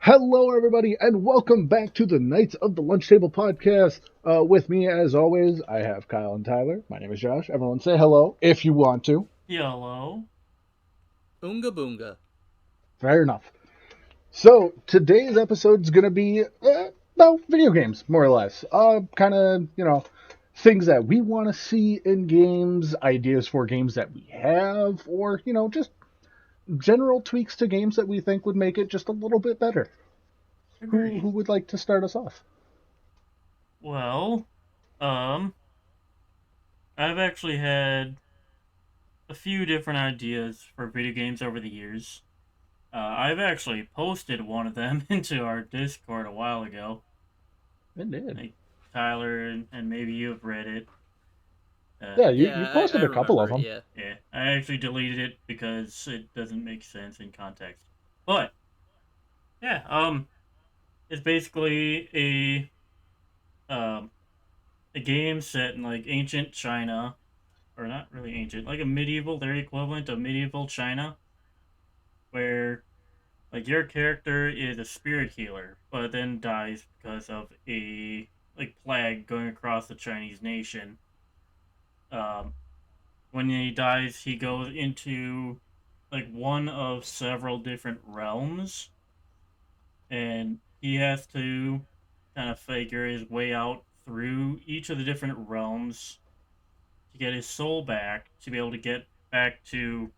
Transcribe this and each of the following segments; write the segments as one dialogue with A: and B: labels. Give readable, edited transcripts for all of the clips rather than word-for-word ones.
A: Hello, everybody, and welcome back to the Knights of the Lunch Table podcast. With me, as always, I have Kyle and Tyler. My name is Josh. Everyone say hello if you want to.
B: Yellow.
C: Oonga boonga.
A: Fair enough. So, today's episode is going to be about video games, more or less. Kind of, things that we want to see in games, ideas for games that we have, or, just general tweaks to games that we think would make it just a little bit better. Who
B: Agreed.
A: would like to start us off?
B: Well, um, I've actually had a few different ideas for video games over the years. I've actually posted one of them into our Discord a while ago.
A: It did.
B: Like Tyler and maybe you have read it.
A: Yeah, you
C: Yeah, I
A: posted a couple of
C: remember.
A: them.
C: Yeah.
B: Yeah, I actually deleted it because it doesn't make sense in context. But yeah, it's basically um a game set in like ancient China, or not really ancient, like a medieval, their equivalent of medieval China, where like your character is a spirit healer, but then dies because of a like plague going across the Chinese nation. Um, when he dies, he goes into like one of several different realms, and he has to kind of figure his way out through each of the different realms to get his soul back to be able to get back to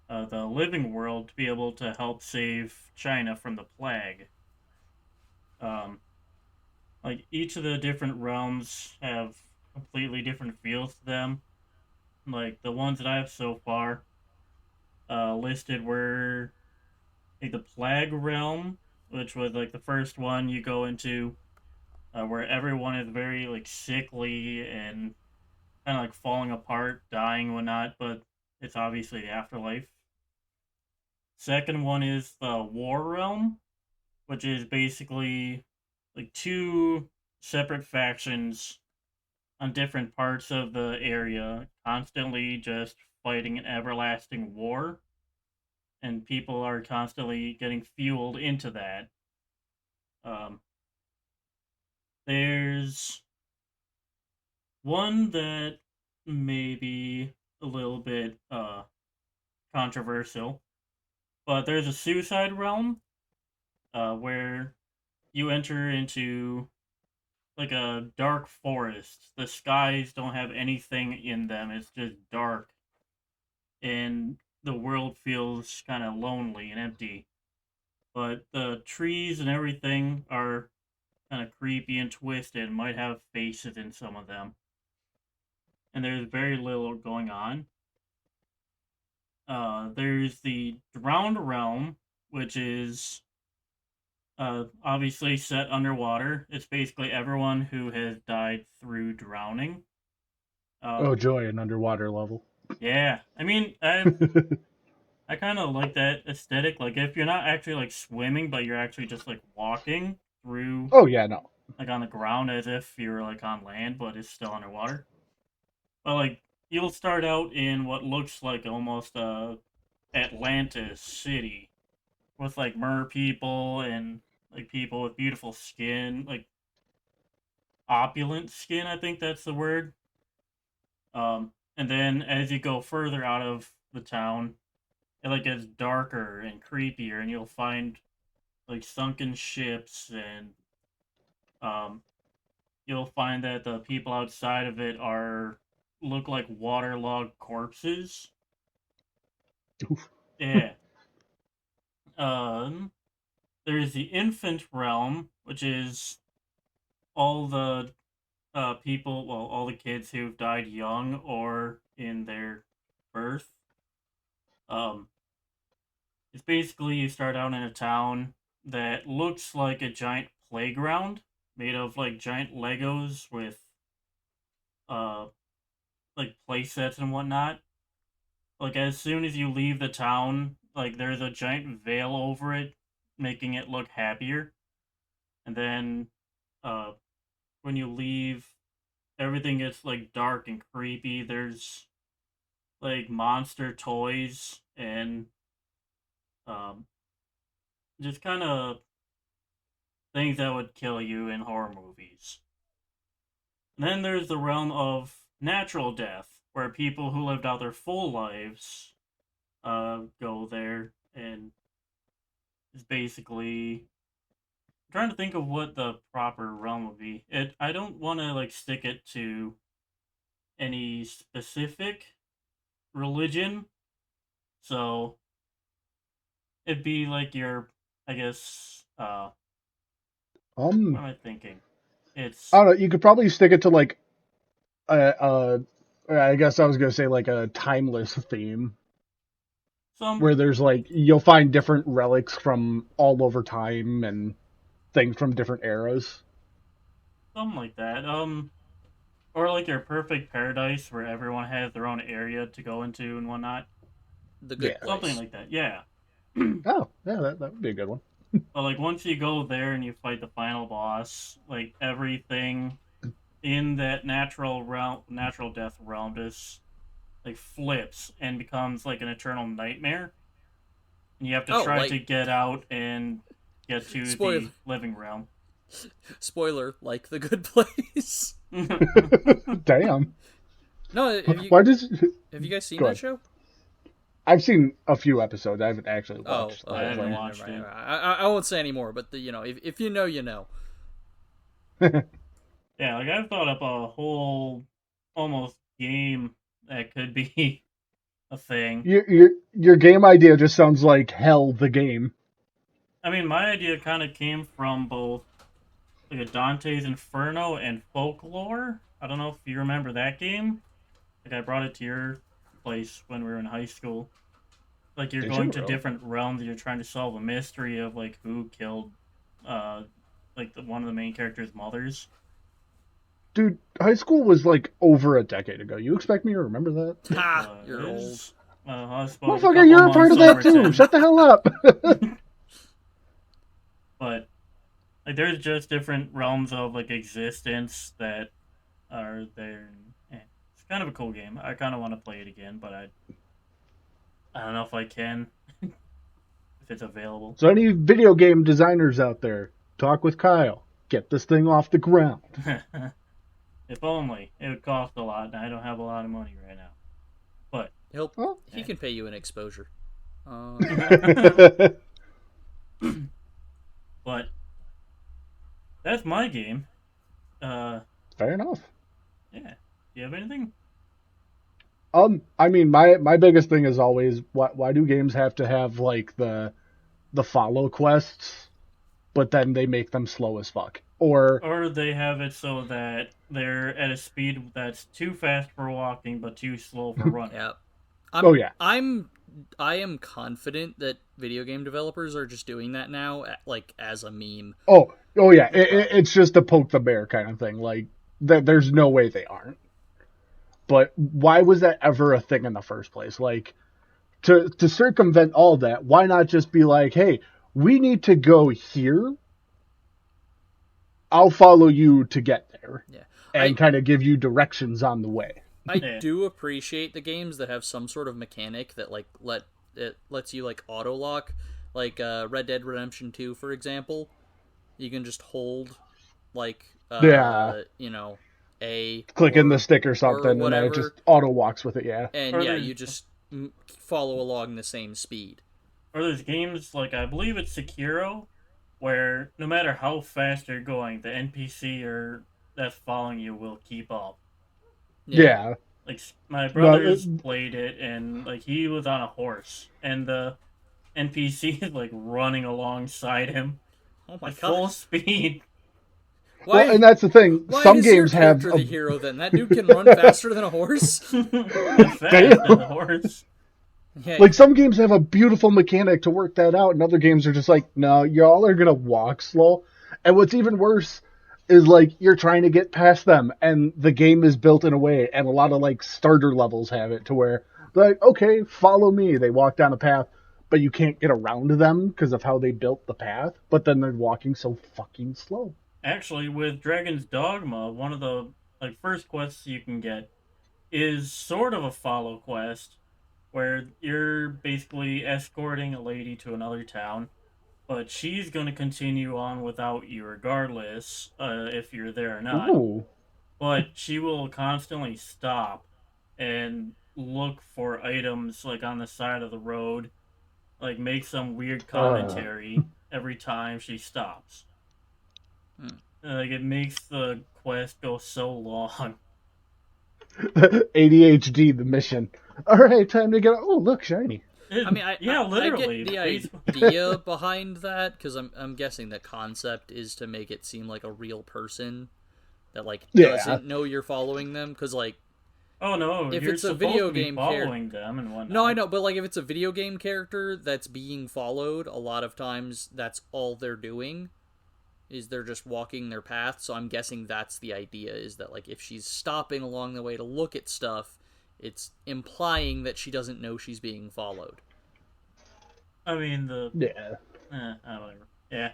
B: the living world to be able to help save China from the plague. Um, like each of the different realms have completely different feels to them. Like the ones that I have so far listed were like the plague realm, which was like the first one you go into, where everyone is very like sickly and kind of like falling apart, dying, whatnot. But it's obviously the afterlife. Second one is the war realm, which is basically like two separate factions on different parts of the area, constantly just fighting an everlasting war, and people are constantly getting fueled into that. Um, there's one that may be a little bit controversial, but there's a suicide realm where you enter into like a dark forest. The skies don't have anything in them. It's just dark, and the world feels kind of lonely and empty. But the trees and everything are kind of creepy and twisted, and might have faces in some of them. And there's very little going on. There's the drowned realm, which is obviously set underwater. It's basically everyone who has died through drowning.
A: Oh,
B: Um,
A: joy, an underwater level.
B: yeah, I mean, I kind of like that aesthetic. Like if you're not actually like swimming, but you're actually just like walking through,
A: Oh, yeah, no.
B: like on the ground as if you're like on land, but it's still underwater. But like you'll start out in what looks like almost Atlantis city with like mer people and like people with beautiful skin, like opulent skin. I think that's the word. And then as you go further out of the town, it like gets darker and creepier, and you'll find like sunken ships, and um, you'll find that the people outside of it are look like waterlogged corpses.
A: Oof.
B: Yeah. Um, there's the infant realm, which is all the people, well, all the kids who've died young or in their birth. Um, it's basically you start out in a town that looks like a giant playground made of like giant Legos with uh like play sets and whatnot. Like as soon as you leave the town, like there's a giant veil over it, making it look happier. And then uh when you leave, everything gets like dark and creepy. There's like monster toys and um just kind of things that would kill you in horror movies. Then there's the realm of natural death, where people who lived out their full lives go there and is basically I'm trying to think of what the proper realm would be. I don't want to like stick it to any specific religion, so it'd be like your I guess what
A: Um,
B: am I thinking?
A: I
B: It's
A: don't know. You could probably stick it to like a, I guess I was gonna say like a timeless theme
B: some
A: where there's like you'll find different relics from all over time and things from different eras.
B: something like that. Or like your perfect paradise where everyone has their own area to go into and whatnot.
C: The Good
A: Yeah.
B: Something
C: Place.
B: like that. Yeah.
A: Oh, yeah, that would be a good one.
B: But like once you go there and you fight the final boss, like everything in that natural death realm just like flips and becomes like an eternal nightmare. And you have to
C: Oh,
B: try
C: like
B: to get out and get to
C: spoiler,
B: the living realm.
C: spoiler, like The Good Place.
A: Damn.
C: No,
A: Why did you...
C: have you guys seen
A: Go
C: that
A: ahead.
C: show?
A: I've seen a few episodes. I haven't actually
C: Oh,
A: watched the
B: I
A: whole
B: haven't
A: thing.
C: never
B: watched
C: mind.
B: it.
C: I won't say any more, but if you know, you know.
B: Yeah, like I've thought up a whole almost game that could be a thing.
A: Your game idea just sounds like hell. The game.
B: I mean, my idea kind of came from both like a Dante's Inferno and Folklore. I don't know if you remember that game. Like I brought it to your place when we were in high school. Like you're
A: Did you
B: going to
A: really?
B: different realms. You're trying to solve a mystery of like who killed, uh, like one of the main character's mothers.
A: Dude, high school was like over a decade ago. You expect me to remember that?
B: It
C: Ha! You're old.
B: was, I suppose, a
A: Motherfucker,
B: couple
A: you're a part
B: months
A: of that
B: over
A: too.
B: 10.
A: Shut the hell up.
B: But like there's just different realms of like existence that are there. It's kind of a cool game. I kind of want to play it again, but I don't know if I can if it's available.
A: So any video game designers out there, talk with Kyle. Get this thing off the ground.
B: If only it would cost a lot, and I don't have a lot of money right now. But
C: He'll
A: Well,
C: he can pay you an exposure.
B: but that's my game. Uh,
A: fair enough.
B: yeah. Do you have anything?
A: I mean, my biggest thing is always why do games have to have like the follow quests, but then they make them slow as fuck? Or
B: Or they have it so that they're at a speed that's too fast for walking but too slow for running.
C: Yeah.
A: oh yeah,
C: I am confident that video game developers are just doing that now, like as a meme.
A: oh yeah, it's just a poke the bear kind of thing. Like there's no way they aren't. But why was that ever a thing in the first place? Like to circumvent all that, why not just be like, hey, we need to go here. I'll follow you to get there,
C: Yeah,
A: and kind of give you directions on the way.
C: I
B: Yeah.
C: do appreciate the games that have some sort of mechanic that like lets you like auto lock, like Red Dead Redemption 2, for example. You can just hold like
A: Yeah.
C: A
A: Clicking the
C: or,
A: stick or
C: or
A: something, and then it
C: whatever,
A: just auto walks with it. Yeah.
C: and
B: Or
C: yeah,
B: there's
C: you just follow along the same speed.
B: or there's games like I believe it's Sekiro, where no matter how fast you're going, the NPC or that's following you will keep up.
A: Yeah.
B: Like my
A: No,
B: brothers played it, and like he was on a horse, and the NPC is like running alongside him
C: Oh my
B: at
C: god!
B: full speed.
A: well,
C: Why?
A: and that's the thing.
C: Why
A: Some
C: is your
A: games have
C: character the hero then? That dude can run faster than a horse.
B: As fast as the horse.
C: Yeah,
A: like some games have a beautiful mechanic to work that out, and other games are just like, no, y'all are gonna walk slow. And what's even worse is like you're trying to get past them, and the game is built in a way, and a lot of like starter levels have it to where like, okay, follow me. They walk down a path, but you can't get around them because of how they built the path. But then they're walking so fucking slow.
B: Actually, with Dragon's Dogma, one of the like first quests you can get is sort of a follow quest where you're basically escorting a lady to another town, but she's going to continue on without you regardless, if you're there or not.
A: Ooh.
B: But she will constantly stop and look for items like on the side of the road, like make some weird
A: Uh,
B: commentary every time she stops.
C: Hmm.
B: Like it makes the quest go so long.
A: ADHD, the mission. All right, time to get. Oh, look, shiny.
C: I mean,
B: Yeah,
C: I get
B: literally.
C: the
B: Basically.
C: idea behind that because I'm guessing the concept is to make it seem like a real person that like
A: Yeah.
C: doesn't know you're following them because like
B: Oh no,
C: if
B: you're
C: it's a
B: supposed
C: video
B: to be
C: game
B: following them and whatnot.
C: no, I know, but like if it's a video game character that's being followed, a lot of times that's all they're doing is they're just walking their path. So I'm guessing that's the idea is that like if she's stopping along the way to look at stuff, it's implying that she doesn't know she's being followed.
B: I mean
A: Yeah.
B: I don't know. Yeah.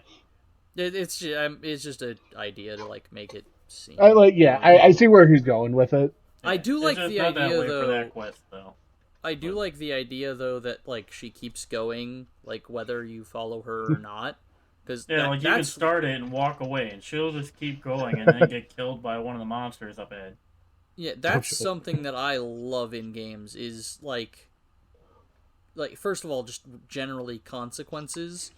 C: It's just an idea to like make it seem.
A: I like. Yeah, I see where he's going with it.
C: I do
B: It's
C: like
B: just
C: the
B: not that
C: idea
B: way for
C: though.
B: that quest though.
C: I do like the idea though that like she keeps going, like whether you follow her or not, because
B: Yeah, like you can start it and walk away, and she'll just keep going and then get killed by one of the monsters up ahead.
C: yeah, that's something that I love in games is like first of all just generally consequences,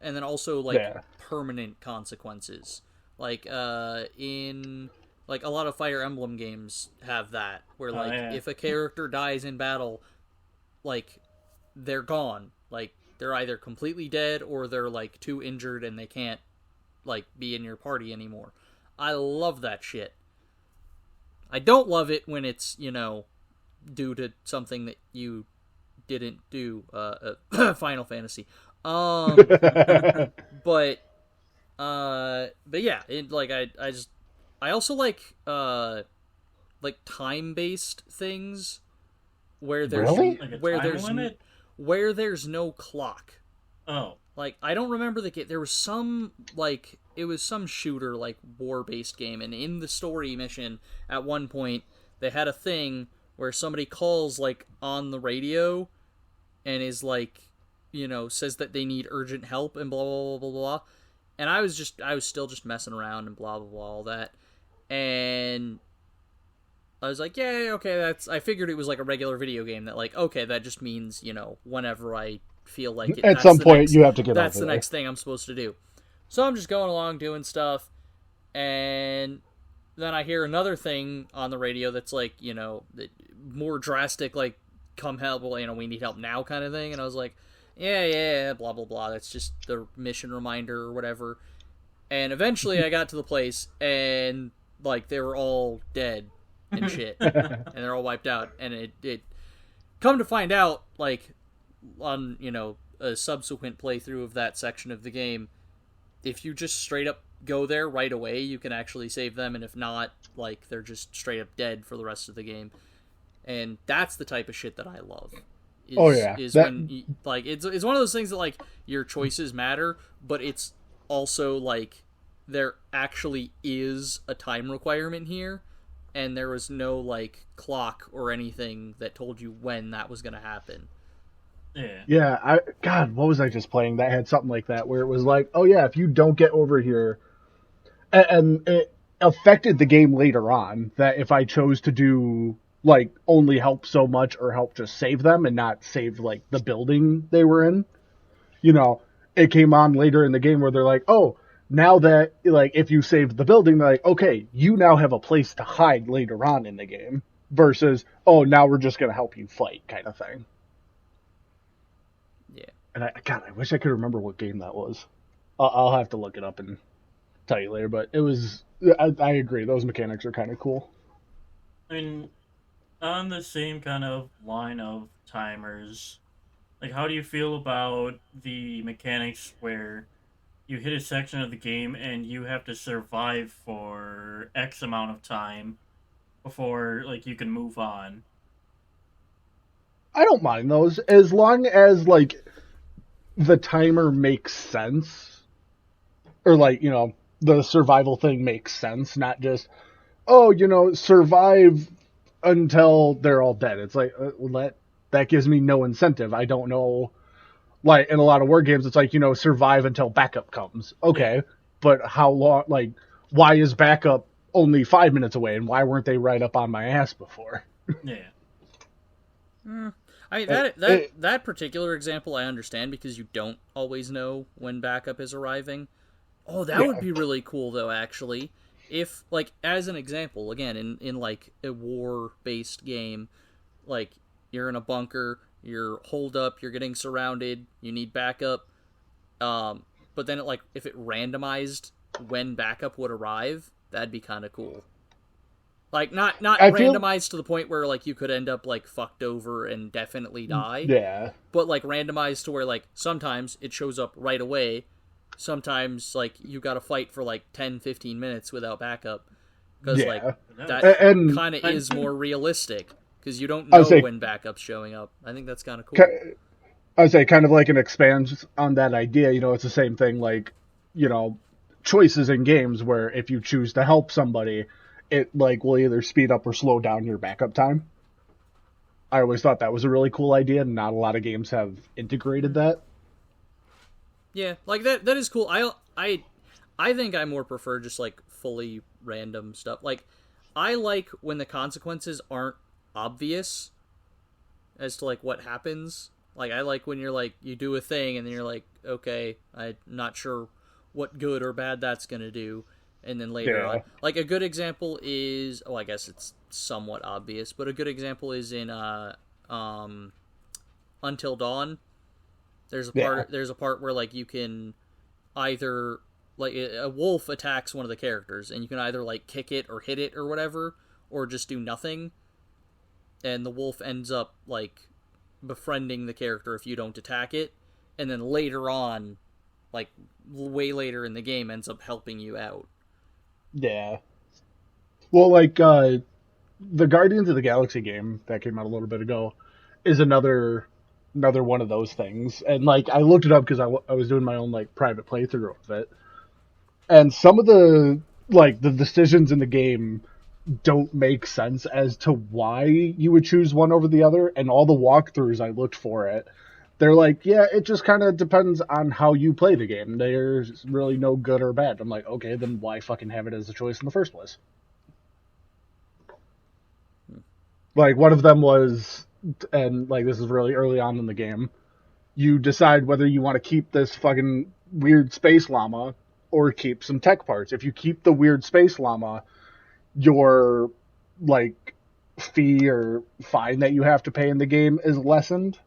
C: and then also like
A: Yeah.
C: permanent consequences. Like in like a lot of Fire Emblem games have that where like
B: yeah.
C: if a character dies in battle, like they're gone. Like they're either completely dead or they're like too injured and they can't like be in your party anymore. I love that shit. I don't love it when it's, you know, due to something that you didn't do Final Fantasy. But yeah, it like I also like time-based things where there's
A: Really?
B: Like a
C: where
B: time
C: there's
B: limit?
C: where there's no clock.
B: Oh.
C: Like I don't remember the game. There was some like it was some shooter like war-based game, and in the story mission at one point they had a thing where somebody calls like on the radio and is like, you know, says that they need urgent help and blah blah blah blah blah. And I was still just messing around and blah blah blah all that, and I was like, yeah, okay, that's. I figured it was like a regular video game that, like, okay, that just means, you know, whenever I feel like it.
A: At some point, you have to get
C: That's
A: over
C: the
A: there.
C: next thing I'm supposed to do. So I'm just going along doing stuff, and then I hear another thing on the radio that's like, you know, more drastic, like, come help, you know, we need help now kind of thing. And I was like, yeah, blah, blah, blah. That's just the mission reminder or whatever. And eventually I got to the place, and, like, they were all dead and shit. And they're all wiped out. And it come to find out, like, on, you know, a subsequent playthrough of that section of the game, if you just straight up go there right away, you can actually save them, and if not, like, they're just straight up dead for the rest of the game. And that's the type of shit that I love. Is when, like, it's one of those things that, like, your choices matter, but it's also, like, there actually is a time requirement here, and there was no, like, clock or anything that told you when that was going to happen.
B: Yeah.
A: God, what was I just playing that had something like that where it was like, oh yeah, if you don't get over here, and it affected the game later on that if I chose to do like only help so much or help just save them and not save like the building they were in, you know, it came on later in the game where they're like, oh, now that like if you saved the building, they're like, okay, you now have a place to hide later on in the game versus, oh, now we're just gonna help you fight kind of thing.
C: Yeah.
A: And I wish I could remember what game that was. I'll have to look it up and tell you later. But it was, I agree. Those mechanics are kind of cool.
B: I mean, on the same kind of line of timers, like, how do you feel about the mechanics where you hit a section of the game and you have to survive for X amount of time before, like, you can move on?
A: I don't mind those as long as like the timer makes sense, or like, you know, the survival thing makes sense, not just, oh, you know, survive until they're all dead. It's like, well, that gives me no incentive. I don't know Like in a lot of war games, it's like, survive until backup comes. Okay, but how long? Like, why is backup only 5 minutes away, and why weren't they right up on my ass before?
B: Yeah.
C: That particular example I understand because you don't always know when backup is arriving. Oh, that would be really cool though, actually. If, like, as an example, again, in like a war-based game, like, you're in a bunker, you're holed up, you're getting surrounded, you need backup, but then if it randomized when backup would arrive, that'd be kind of cool. Like, not randomized to the point where, like, you could end up, like, fucked over and definitely die.
A: Yeah.
C: But, like, randomized to where, like, sometimes it shows up right away. Sometimes, like, you gotta fight for, like, 10, 15 minutes without backup. Because, like, that kind of is more realistic. Because you don't know when backup's showing up. I think that's kind of cool.
A: I would say kind of like an expands on that idea. It's the same thing, like, choices in games where if you choose to help somebody, it, like, will either speed up or slow down your backup time. I always thought that was a really cool idea, and not a lot of games have integrated that.
C: Yeah, like, that is cool. I think I more prefer just, like, fully random stuff. Like, I like when the consequences aren't obvious as to, like, what happens. Like, I like when you're, like, you do a thing, and then you're like, okay, I'm not sure what good or bad that's gonna do. And then later on, like, a good example is, I guess it's somewhat obvious, but a good example is in Until Dawn. There's a part where, like, you can either, like, a wolf attacks one of the characters, and you can either, like, kick it or hit it or whatever, or just do nothing. And the wolf ends up, like, befriending the character if you don't attack it, and then later on, like, way later in the game, ends up helping you out.
A: Yeah. Well, like, the Guardians of the Galaxy game that came out a little bit ago is another one of those things. And, like, I looked it up because I was doing my own, like, private playthrough of it. And some of the decisions in the game don't make sense as to why you would choose one over the other. And all the walkthroughs I looked for it, they're like, yeah, it just kind of depends on how you play the game. There's really no good or bad. I'm like, okay, then why fucking have it as a choice in the first place? Like, one of them was, and, like, this is really early on in the game, you decide whether you want to keep this fucking weird space llama or keep some tech parts. If you keep the weird space llama, your, like, fee or fine that you have to pay in the game is lessened,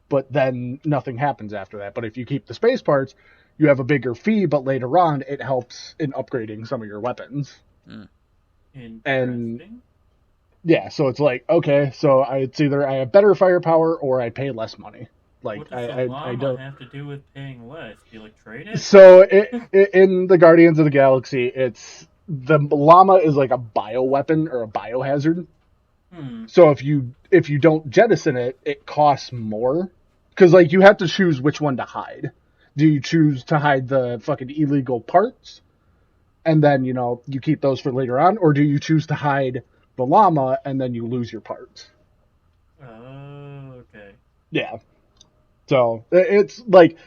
A: but then nothing happens after that. But if you keep the space parts, you have a bigger fee, but later on it helps in upgrading some of your weapons. And yeah, so it's like, okay, so it's either I have better firepower or I pay less money. Like,
B: what does the llama don't have to do with paying less? Do you, like, trade it?
A: So in the Guardians of the Galaxy, it's the llama is like a bioweapon or a biohazard. So if you don't jettison it, it costs more. Because, like, you have to choose which one to hide. Do you choose to hide the fucking illegal parts? And then, you keep those for later on? Or do you choose to hide the llama and then you lose your parts?
B: Oh, okay.
A: Yeah. So, it's, like,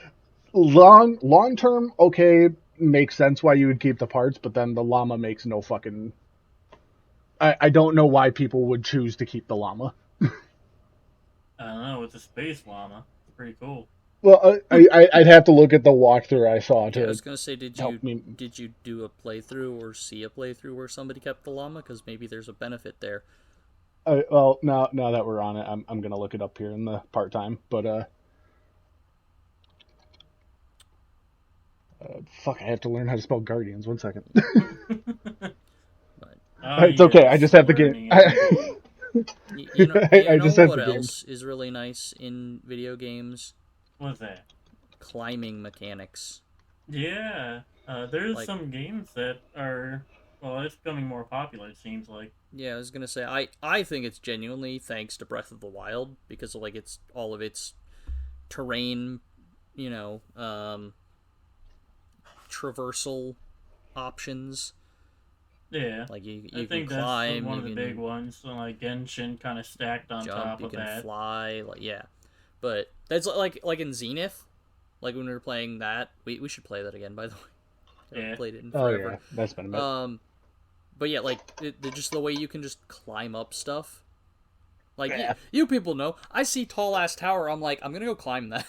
A: long term, okay, makes sense why you would keep the parts, but then the llama makes no fucking... I don't know why people would choose to keep the llama.
B: I don't know, it's a space llama. It's pretty cool.
A: Well, I'd have to look at the walkthrough I saw to.
C: I was gonna say, did you do a playthrough or see a playthrough where somebody kept the llama? Because maybe there's a benefit there.
A: Well, now that we're on it, I'm gonna look it up here in the part time. But fuck, I have to learn how to spell Guardians. 1 second. It's okay. I just have the game.
C: I just have what else is really nice in video games?
B: What's that?
C: Climbing mechanics.
B: Yeah, there's some games that are, well, it's becoming more popular, it seems like.
C: Yeah, I was gonna say, I think it's genuinely thanks to Breath of the Wild, because of, like, it's all of its terrain, traversal options.
B: Yeah,
C: like you
B: I think
C: can climb.
B: That's one of the big ones. So, like, Genshin kind of stacked on
C: jump,
B: top of that.
C: You can fly. Like, yeah, but that's like in Zenith. Like when we were playing that, we should play that again. By the way, I haven't
B: Yeah.
C: played it in
A: Oh
C: forever.
A: yeah, that's been a minute.
C: But yeah, like just the way you can just climb up stuff. Like
A: Yeah.
C: you people know, I see tall ass tower. I'm like, I'm gonna go climb that.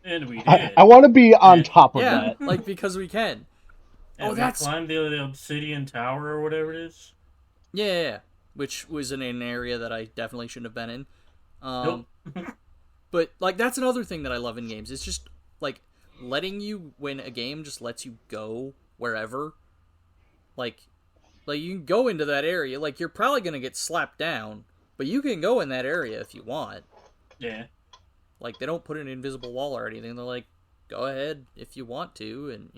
B: And we did.
A: I want to be on
B: Yeah.
A: top of
C: Yeah,
A: that.
C: like because we can.
B: And
C: Oh,
B: we
C: that's
B: climbed the obsidian tower or whatever it is.
C: yeah, which was in an area that I definitely shouldn't have been in.
B: Nope.
C: But like that's another thing that I love in games. It's just like letting you when a game just lets you go wherever. Like you can go into that area. Like you're probably gonna get slapped down, but you can go in that area if you want.
B: Yeah.
C: Like they don't put an invisible wall or anything. They're like, go ahead if you want to, and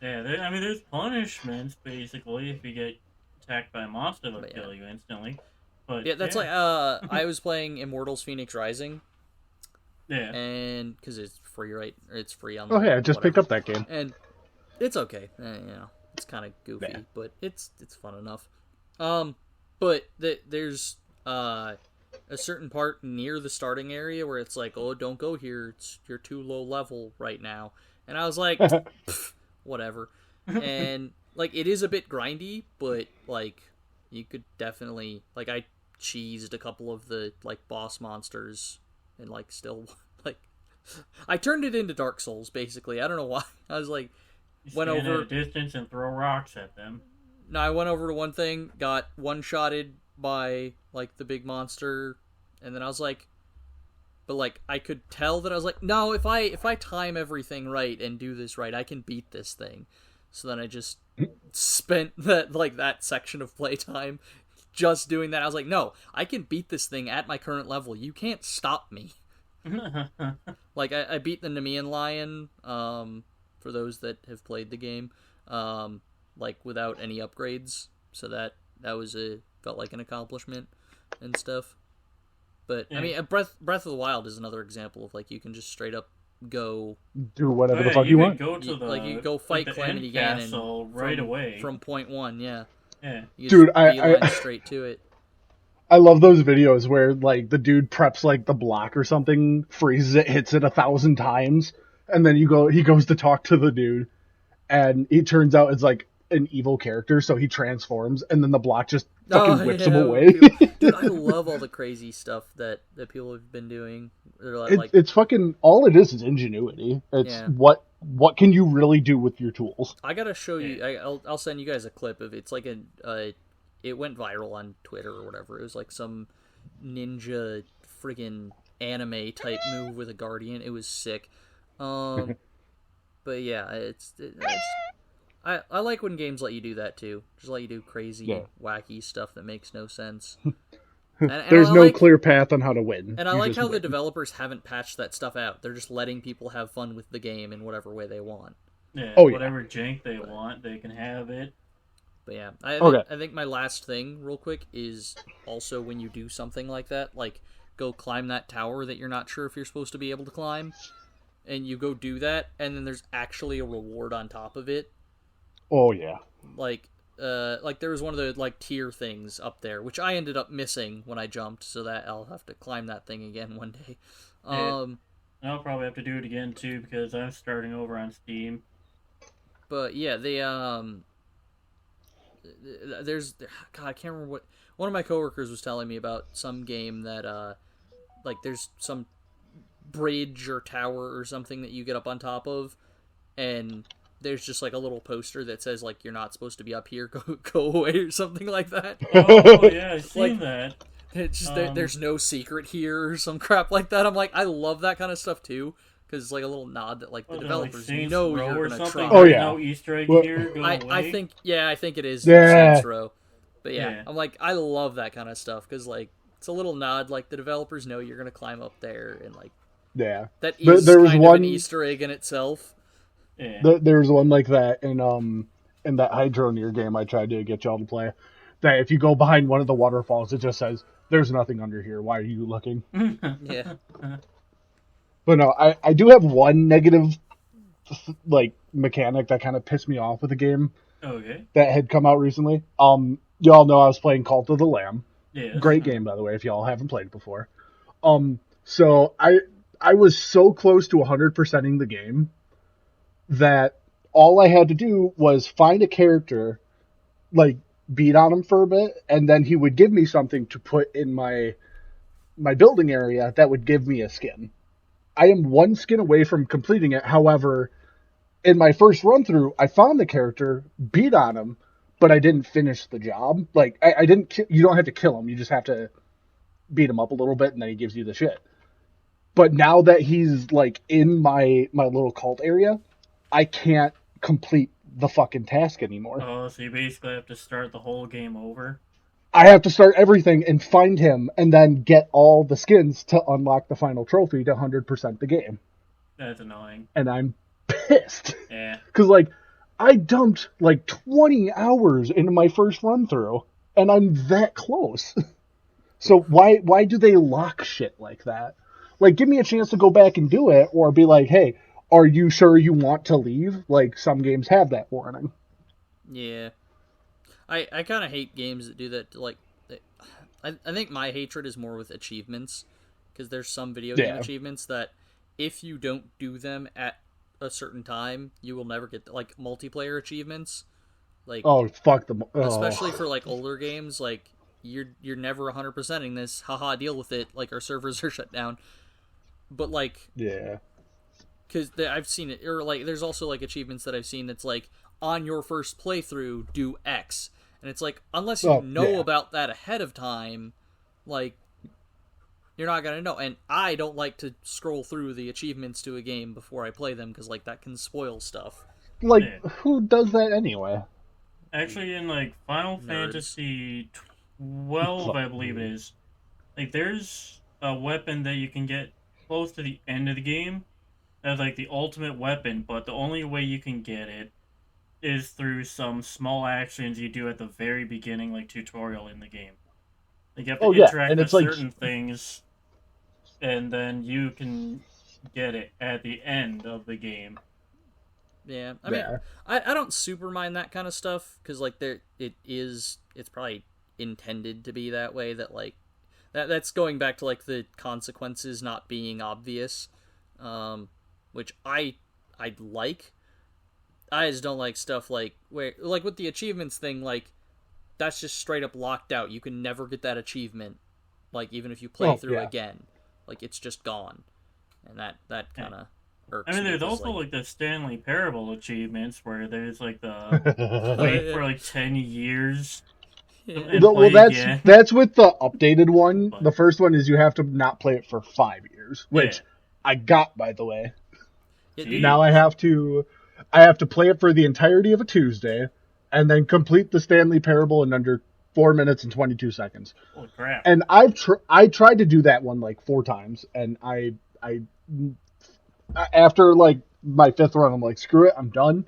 B: Yeah, I mean, there's punishments, basically, if you get attacked by a monster that'll kill you instantly. But
C: yeah, that's like I was playing Immortals: Phoenix Rising.
B: Yeah.
C: And because it's free, right? It's free on.
A: Oh yeah, I just picked up that game.
C: And it's okay. It's kind of goofy, but it's fun enough. But there's a certain part near the starting area where it's like, oh, don't go here. You're too low level right now. And I was like, whatever. And like it is a bit grindy, but like you could definitely like I cheesed a couple of the like boss monsters and like still like I turned it into Dark Souls basically. I don't know why. I was like went
B: Stand
C: over
B: at a distance and throw rocks at them.
C: No, I went over to one thing, got one-shotted by like the big monster, and then I was like, but like I could tell that I was like, no, if I time everything right and do this right, I can beat this thing. So then I just spent that section of playtime just doing that. I was like, no, I can beat this thing at my current level. You can't stop me. Like I beat the Nemean Lion. For those that have played the game, like without any upgrades. So that was felt like an accomplishment and stuff. But yeah. I mean, Breath of the Wild is another example of like you can just straight up go
A: do whatever the fuck you want.
B: Go to
C: you go fight Calamity
B: Ganon
C: and
B: right away
C: from point one. Yeah. You
A: dude,
C: I straight to it.
A: I love those videos where like the dude preps like the block or something, freezes it, hits it 1,000 times, and then he goes to talk to the dude, and it turns out it's like an evil character, so he transforms, and then the block just fucking whips him away.
C: Dude, I love all the crazy stuff that people have been doing.
A: It's fucking all it is ingenuity. It's what can you really do with your tools?
C: I gotta show you. I'll send you guys a clip of it. It's like it went viral on Twitter or whatever. It was like some ninja friggin' anime type move with a guardian. It was sick. But yeah, I like when games let you do that too. Just let you do crazy, wacky stuff that makes no sense. And
A: There's no clear path on how to win.
C: And I like how the developers haven't patched that stuff out. They're just letting people have fun with the game in whatever way they want.
B: Yeah, whatever jank they want, they can have it.
C: But yeah, I think my last thing, real quick, is also when you do something like that, like go climb that tower that you're not sure if you're supposed to be able to climb, and you go do that, and then there's actually a reward on top of it.
A: Oh yeah.
C: Like there was one of the like tier things up there, which I ended up missing when I jumped, so that I'll have to climb that thing again one day.
B: I'll probably have to do it again too because I'm starting over on Steam.
C: But yeah, there's I can't remember what one of my coworkers was telling me about some game that like there's some bridge or tower or something that you get up on top of, and there's just like a little poster that says like you're not supposed to be up here, go away or something like that.
B: Oh yeah, I've seen that.
C: It's just there's no secret here or some crap like that. I'm like, I love that kind of stuff too, because it's like a little nod that like the developers know you're gonna try.
B: Oh yeah, no Easter egg here. Go away.
C: I think it is Saints Row, but yeah, I'm like, I love that kind of stuff because like it's a little nod, like the developers know you're gonna climb up there, and like that is kind of an Easter egg in itself.
A: Yeah. There's one like that in that Hydroneer game I tried to get y'all to play. That if you go behind one of the waterfalls, it just says, "There's nothing under here. Why are you looking?"
C: Yeah.
A: But no, I do have one negative like mechanic that kind of pissed me off with the game.
B: Okay.
A: That had come out recently. Y'all know I was playing Cult of the Lamb.
B: Yeah.
A: Great game, by the way, if y'all haven't played it before. So I was so close to 100%ing the game that all I had to do was find a character, like beat on him for a bit, and then he would give me something to put in my building area that would give me a skin. I am one skin away from completing it. However, in my first run through, I found the character, beat on him, but I didn't finish the job. Like, I didn't. You don't have to kill him. You just have to beat him up a little bit, and then he gives you the shit. But now that he's like in my little cult area, I can't complete the fucking task anymore.
B: Oh, so you basically have to start the whole game over?
A: I have to start everything and find him, and then get all the skins to unlock the final trophy to 100% the game.
B: That's annoying.
A: And I'm pissed.
B: Yeah.
A: Because, like, I dumped, like, 20 hours into my first run-through, and I'm that close. So why do they lock shit like that? Like, give me a chance to go back and do it, or be like, hey, are you sure you want to leave? Like, some games have that warning.
C: Yeah. I kind of hate games that do that. Like, I think my hatred is more with achievements, because there's some video game achievements that if you don't do them at a certain time, you will never get, like, multiplayer achievements. Like,
A: oh, fuck them.
C: Especially for, like, older games, like, you're never 100%ing this. Haha, deal with it. Like, our servers are shut down. But, like...
A: Yeah.
C: Because I've seen it, or, like, there's also, like, achievements that I've seen that's, like, on your first playthrough, do X. And it's like, unless you know about that ahead of time, like, you're not gonna know. And I don't like to scroll through the achievements to a game before I play them, because, like, that can spoil stuff.
A: Like, who does that anyway?
B: Actually, in, like, Final Fantasy 12, I believe it is, like, there's a weapon that you can get close to the end of the game as, like, the ultimate weapon, but the only way you can get it is through some small actions you do at the very beginning, like, tutorial in the game. Like, you have to interact with certain things, and then you can get it at the end of the game.
C: Yeah, I mean, I don't super mind that kind of stuff, because, like, it's probably intended to be that way, that, like, that's going back to, like, the consequences not being obvious, which I like. I just don't like stuff like, where, like, with the achievements thing, like, that's just straight up locked out. You can never get that achievement, like, even if you play through again. Like, it's just gone. And that kind of irks me.
B: I mean, there's also, like, the Stanley Parable achievements, where there's, like, the wait for, like, 10 years.
A: Well, that's with the updated one. The first one is you have to not play it for 5 years, which I got, by the way. Now I have to play it for the entirety of a Tuesday, and then complete the Stanley Parable in under 4 minutes and 22 seconds.
B: Holy crap!
A: And I tried to do that one like 4 times, and I after like my 5th run, I'm like, screw it, I'm done.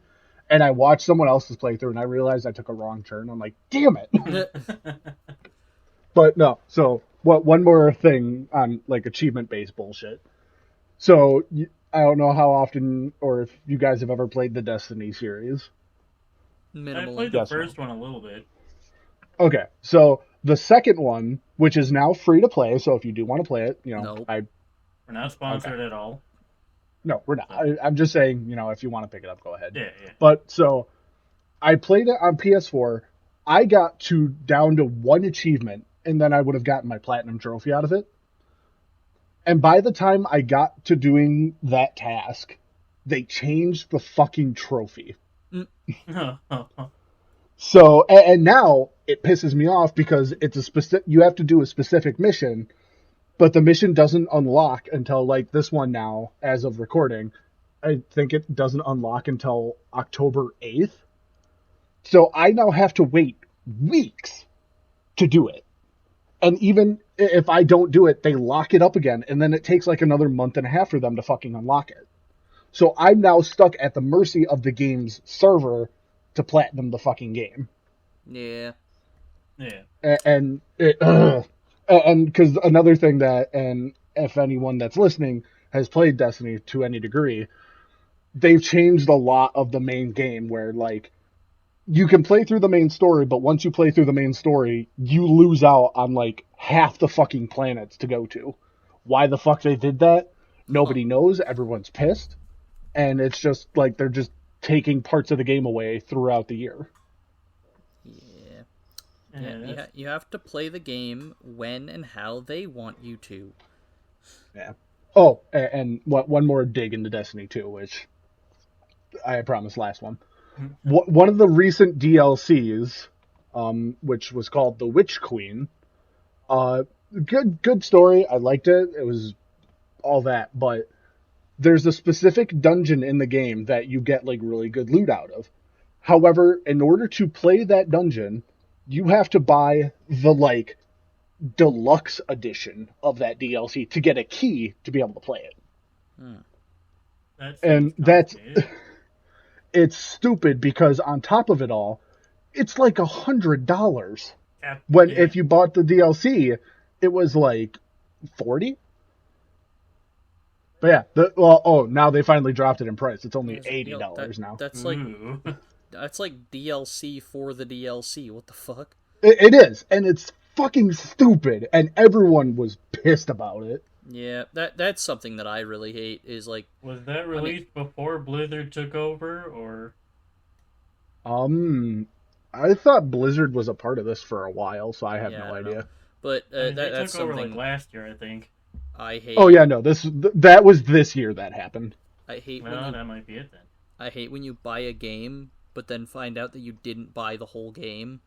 A: And I watched someone else's playthrough, and I realized I took a wrong turn. I'm like, damn it! But no. So one more thing on like achievement-based bullshit. So I don't know how often, or if you guys have ever played the Destiny series.
C: Minimally.
B: I played the first one a little bit.
A: Okay, so the second one, which is now free to play, so if you do want to play it, you know,
B: we're not sponsored at all.
A: No, we're not. I'm just saying, you know, if you want to pick it up, go ahead.
B: Yeah.
A: But so I played it on PS4. I got down to 1 achievement, and then I would have gotten my platinum trophy out of it. And by the time I got to doing that task, they changed the fucking trophy. So, and now it pisses me off because it's you have to do a specific mission, but the mission doesn't unlock until, like, this one now, as of recording. I think it doesn't unlock until October 8th. So I now have to wait weeks to do it. And even if I don't do it, they lock it up again, and then it takes like another month and a half for them to fucking unlock it. So I'm now stuck at the mercy of the game's server to platinum the fucking game.
C: Yeah.
A: And because another thing that, and if anyone that's listening has played Destiny to any degree, they've changed a lot of the main game where, like, you can play through the main story, but once you play through the main story, you lose out on, like, half the fucking planets to go to. Why the fuck they did that? Nobody knows. Everyone's pissed, and it's just like they're just taking parts of the game away throughout the year.
C: Yeah.
B: Yeah,
C: Yeah, you have to play the game when and how they want you to.
A: Yeah. Oh, and one more dig into Destiny 2, which I promised last one. One of the recent DLCs, which was called The Witch Queen, good story. I liked it. It was all that, but there's a specific dungeon in the game that you get like really good loot out of. However, in order to play that dungeon, you have to buy the like deluxe edition of that DLC to get a key to be able to play it. And that's it's stupid because on top of it all, it's like $100. When if you bought the DLC, it was like 40. But yeah, now they finally dropped it in price. It's only $80 now.
C: That's like DLC for the DLC. What the fuck?
A: It is, and it's fucking stupid, and everyone was pissed about it.
C: Yeah, that's something that I really hate. Is like,
B: was that released before Blizzard took over, or?
A: I thought Blizzard was a part of this for a while, so I have no idea.
C: But
B: they
C: that's
B: took over
C: something
B: like last year, I think.
C: I hate.
A: Oh yeah, no, that was this year that happened.
C: I hate.
B: Well, that might be it then.
C: I hate when you buy a game, but then find out that you didn't buy the whole game.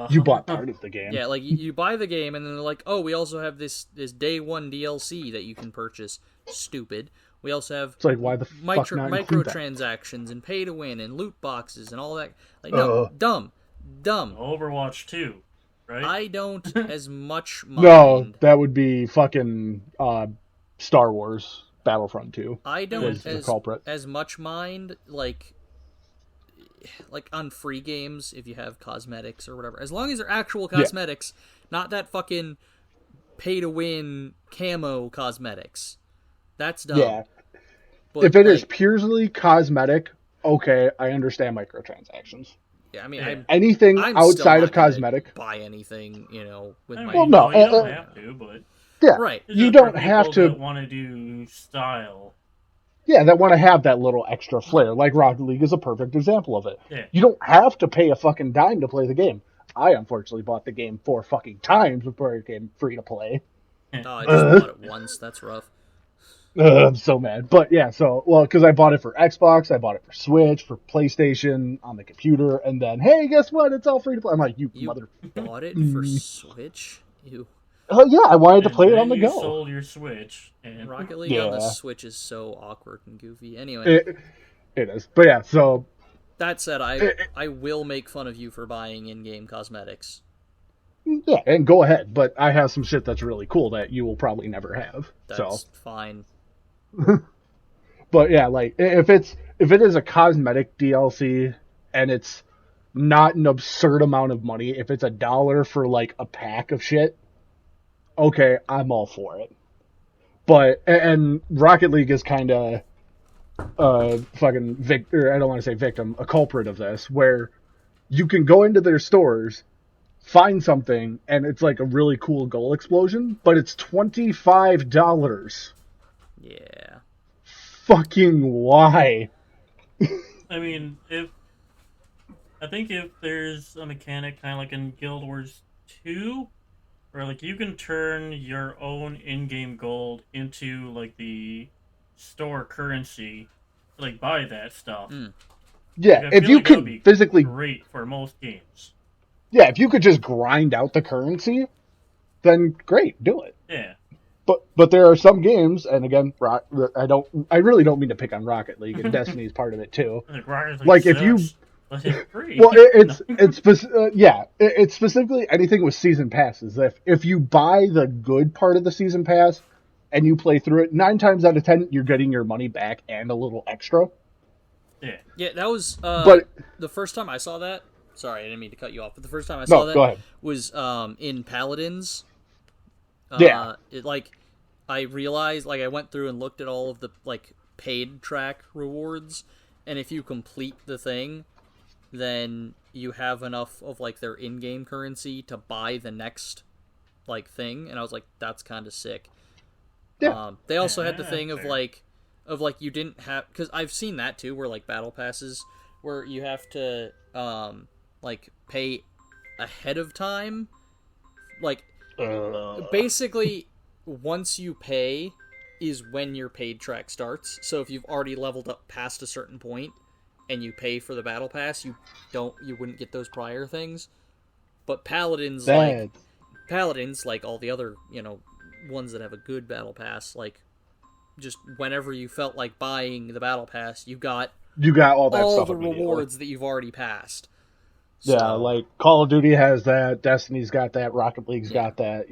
A: You bought part of the game.
C: Yeah, like you buy the game, and then they're like, "Oh, we also have this day one DLC that you can purchase." Stupid. We also have
A: it's like why the fuck not
C: microtransactions and pay to win and loot boxes and all that. Like no, dumb.
B: Overwatch 2, right?
C: I don't as much mind.
A: No, that would be fucking Star Wars Battlefront 2.
C: I don't as much mind like on free games if you have cosmetics or whatever. As long as they're actual cosmetics, not that fucking pay to win camo cosmetics. That's dumb.
A: Yeah.
C: But,
A: if it is purely cosmetic, okay, I understand microtransactions.
C: Yeah, I mean,
A: anything outside of cosmetic.
C: Buy anything, with
B: my.
C: Well,
B: no, you don't have to, but
A: yeah,
C: right.
A: You don't have to
B: want to do style.
A: Yeah, that want to have that little extra flair. Like Rocket League is a perfect example of it.
B: Yeah.
A: You don't have to pay a fucking dime to play the game. I unfortunately bought the game 4 fucking times before it became free to play.
C: Oh, I just bought it once. That's rough.
A: I'm so mad. But yeah, because I bought it for Xbox, I bought it for Switch, for PlayStation, on the computer, and then, hey, guess what? It's all free to play. I'm like, you mother...
C: bought it for Switch? You...
A: Oh, yeah, I wanted to play it on the go.
B: You sold your Switch. And...
C: Rocket League on the Switch is so awkward and goofy. Anyway.
A: It is. But yeah, so...
C: That said, I will make fun of you for buying in-game cosmetics.
A: Yeah, and go ahead. But I have some shit that's really cool that you will probably never have.
C: That's fine.
A: But yeah, like if it is a cosmetic DLC and it's not an absurd amount of money, if it's $1 for like a pack of shit, okay, I'm all for it. But and Rocket League is kind of fucking I don't want to say victim, a culprit of this, where you can go into their stores, find something, and it's like a really cool goal explosion, but it's $25.
C: Yeah.
A: Fucking why?
B: I mean, I think if there's a mechanic kind of like in Guild Wars 2, where like you can turn your own in-game gold into like the store currency, to, like buy that stuff.
A: Yeah,
B: like,
A: if you could physically
B: great for most games.
A: Yeah, if you could just grind out the currency, then great, do it.
B: Yeah.
A: But there are some games, and again, I really don't mean to pick on Rocket League, and Destiny is part of it too. Like if you, well, it's specifically anything with season passes. If you buy the good part of the season pass and you play through it, 9 times out of 10 you're getting your money back and a little extra.
C: Yeah, that was.
A: But
C: the first time I saw that. Sorry, I didn't mean to cut you off. But the first time I saw that
A: go ahead.
C: Was in Paladins. I realized, I went through and looked at all of the, paid track rewards, and if you complete the thing, then you have enough of, their in-game currency to buy the next, thing, and I was like, that's kind of sick.
A: Yeah.
C: They also had the
B: Yeah,
C: thing
B: fair.
C: of like you didn't have, because I've seen that too, where like battle passes where you have to like pay ahead of time, like basically once you pay is when your paid track starts. So if you've already leveled up past a certain point and you pay for the battle pass, you wouldn't get those prior things. But
A: that
C: paladins like all the other, ones that have a good battle pass, like just whenever you felt like buying the battle pass, you got
A: you got all that
C: all
A: stuff
C: the
A: immediately.
C: rewards that you've already passed.
A: Yeah,
C: So,
A: like Call of Duty has that, Destiny's got that, Rocket League's
C: yeah.
A: got that.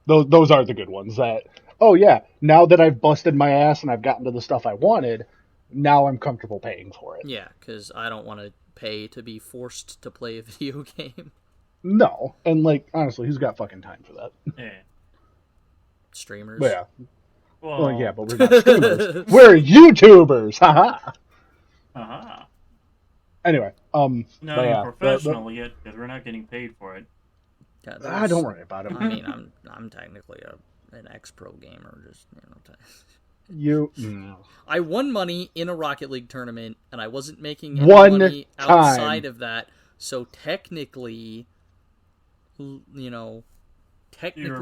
A: Those are the good ones. That, oh yeah, now that I've busted my ass and I've gotten to the stuff I wanted, now I'm comfortable paying for it.
C: Yeah, because I don't want to pay to be forced to play a video game.
A: No, and like honestly, who's got fucking time for that?
B: Yeah.
C: Streamers.
A: But yeah, well,
B: Well,
A: yeah, but we're not streamers. We're YouTubers. Haha.
B: uh-huh.
A: Anyway,
B: Not
A: but
B: even
A: yeah,
B: professional yet, because we're not getting paid for it.
C: Yeah,
A: don't worry about it.
C: I mean, I'm technically an ex-pro gamer, just
A: You
C: I won money in a Rocket League tournament, and I wasn't making any
A: One
C: money
A: time.
C: outside of that. So technically, technically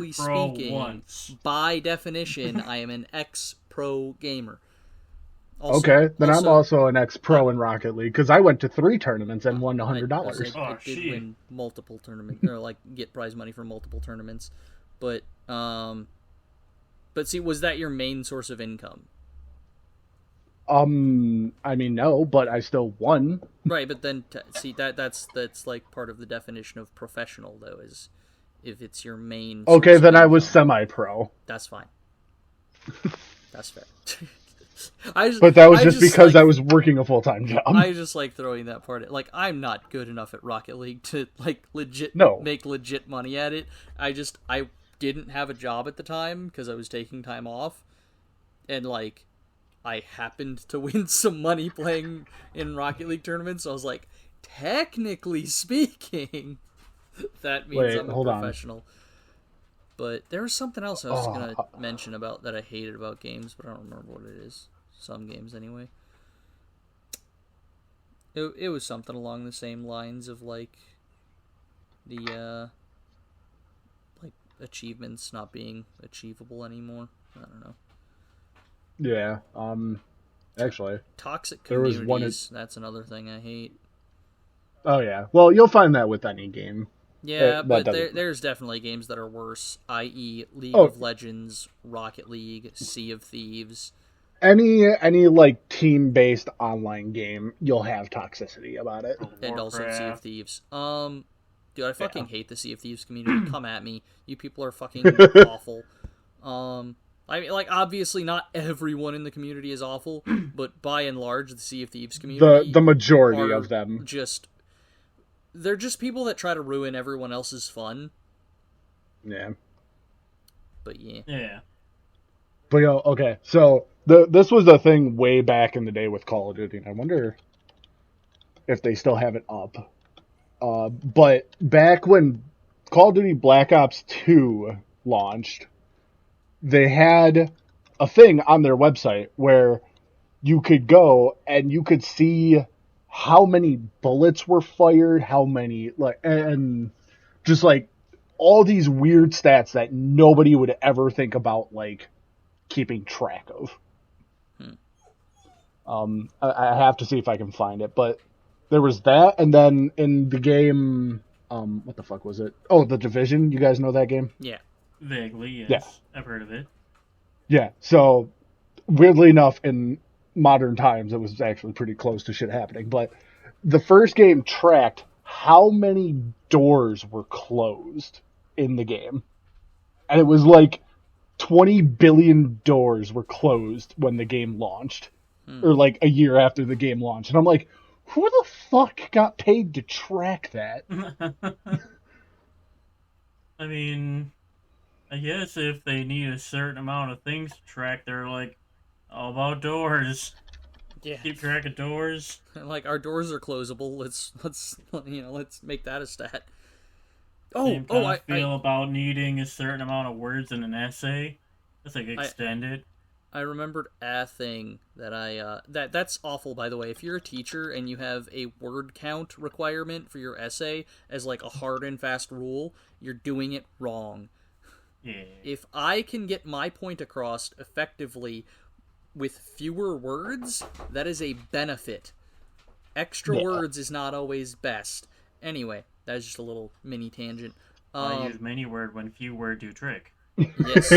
B: You're pro
C: speaking,
B: once.
C: by definition, I am an ex-pro gamer. Also,
A: okay? Then I'm also an ex-pro in Rocket League because I went to 3 tournaments and won $100.
C: I
B: Oh,
C: did
B: shit.
C: win multiple tournaments, or like get prize money for multiple tournaments, but see, was that your main source of income?
A: I mean, no, but I still won.
C: Right, but then see that's like part of the definition of professional, though, is if it's your main.
A: Okay,
C: source
A: then
C: of
A: I was
C: income.
A: semi-pro.
C: That's fine. That's fair.
A: But that was just because I was working a full-time job.
C: I just like throwing that part in. Like, I'm not good enough at Rocket League to like legit make legit money at it. I didn't have a job at the time because I was taking time off, and like I happened to win some money playing in Rocket League tournaments. So I was like, technically speaking, that means I'm a professional. But there was something else I was gonna mention about that I hated about games, but I don't remember what it is. Some games, anyway. It was something along the same lines of like the like achievements not being achievable anymore. I don't know.
A: Yeah. Actually,
C: Toxic
A: there was
C: communities. That's another thing I hate.
A: Oh yeah. Well, you'll find that with any game.
C: Yeah, but there's definitely games that are worse, i.e. League of Legends, Rocket League, Sea of Thieves.
A: Any like team-based online game, you'll have toxicity about it.
C: And also Sea of Thieves. Dude, I fucking hate the Sea of Thieves community. Come at me. You people are fucking awful. I mean, like, obviously not everyone in the community is awful, but by and large, the Sea of Thieves community...
A: The majority of them.
C: They're just people that try to ruin everyone else's fun.
A: Yeah.
C: But yeah.
B: Yeah.
A: But okay, so this was a thing way back in the day with Call of Duty, and I wonder if they still have it up. But back when Call of Duty Black Ops 2 launched, they had a thing on their website where you could go and you could see how many bullets were fired, how many, like, and just like all these weird stats that nobody would ever think about, like, keeping track of. I have to see if I can find it, but there was that, and then in the game, what the fuck was it? Oh, The Division. You guys know that game?
C: Yeah.
B: Vaguely, yes.
A: Yeah.
B: I've heard of it.
A: Yeah, so weirdly enough, in modern times, it was actually pretty close to shit happening, but the first game tracked how many doors were closed in the game. And it was like 20 billion doors were closed when the game launched. Or like a year after the game launched. And I'm like, who the fuck got paid to track that?
B: I mean, I guess if they need a certain amount of things to track, they're like, all about doors.
C: Yeah.
B: Keep track of doors.
C: Like, our doors are closable. Let's make that a stat.
B: I feel about needing a certain amount of words in an essay. It's like extended.
C: I remembered a thing that that's awful, by the way. If you're a teacher and you have a word count requirement for your essay as like a hard and fast rule, you're doing it wrong.
B: Yeah.
C: If I can get my point across effectively with fewer words, that is a benefit. Extra words is not always best. Anyway, that's just a little mini tangent.
B: I use many word when few word do trick.
C: Yes.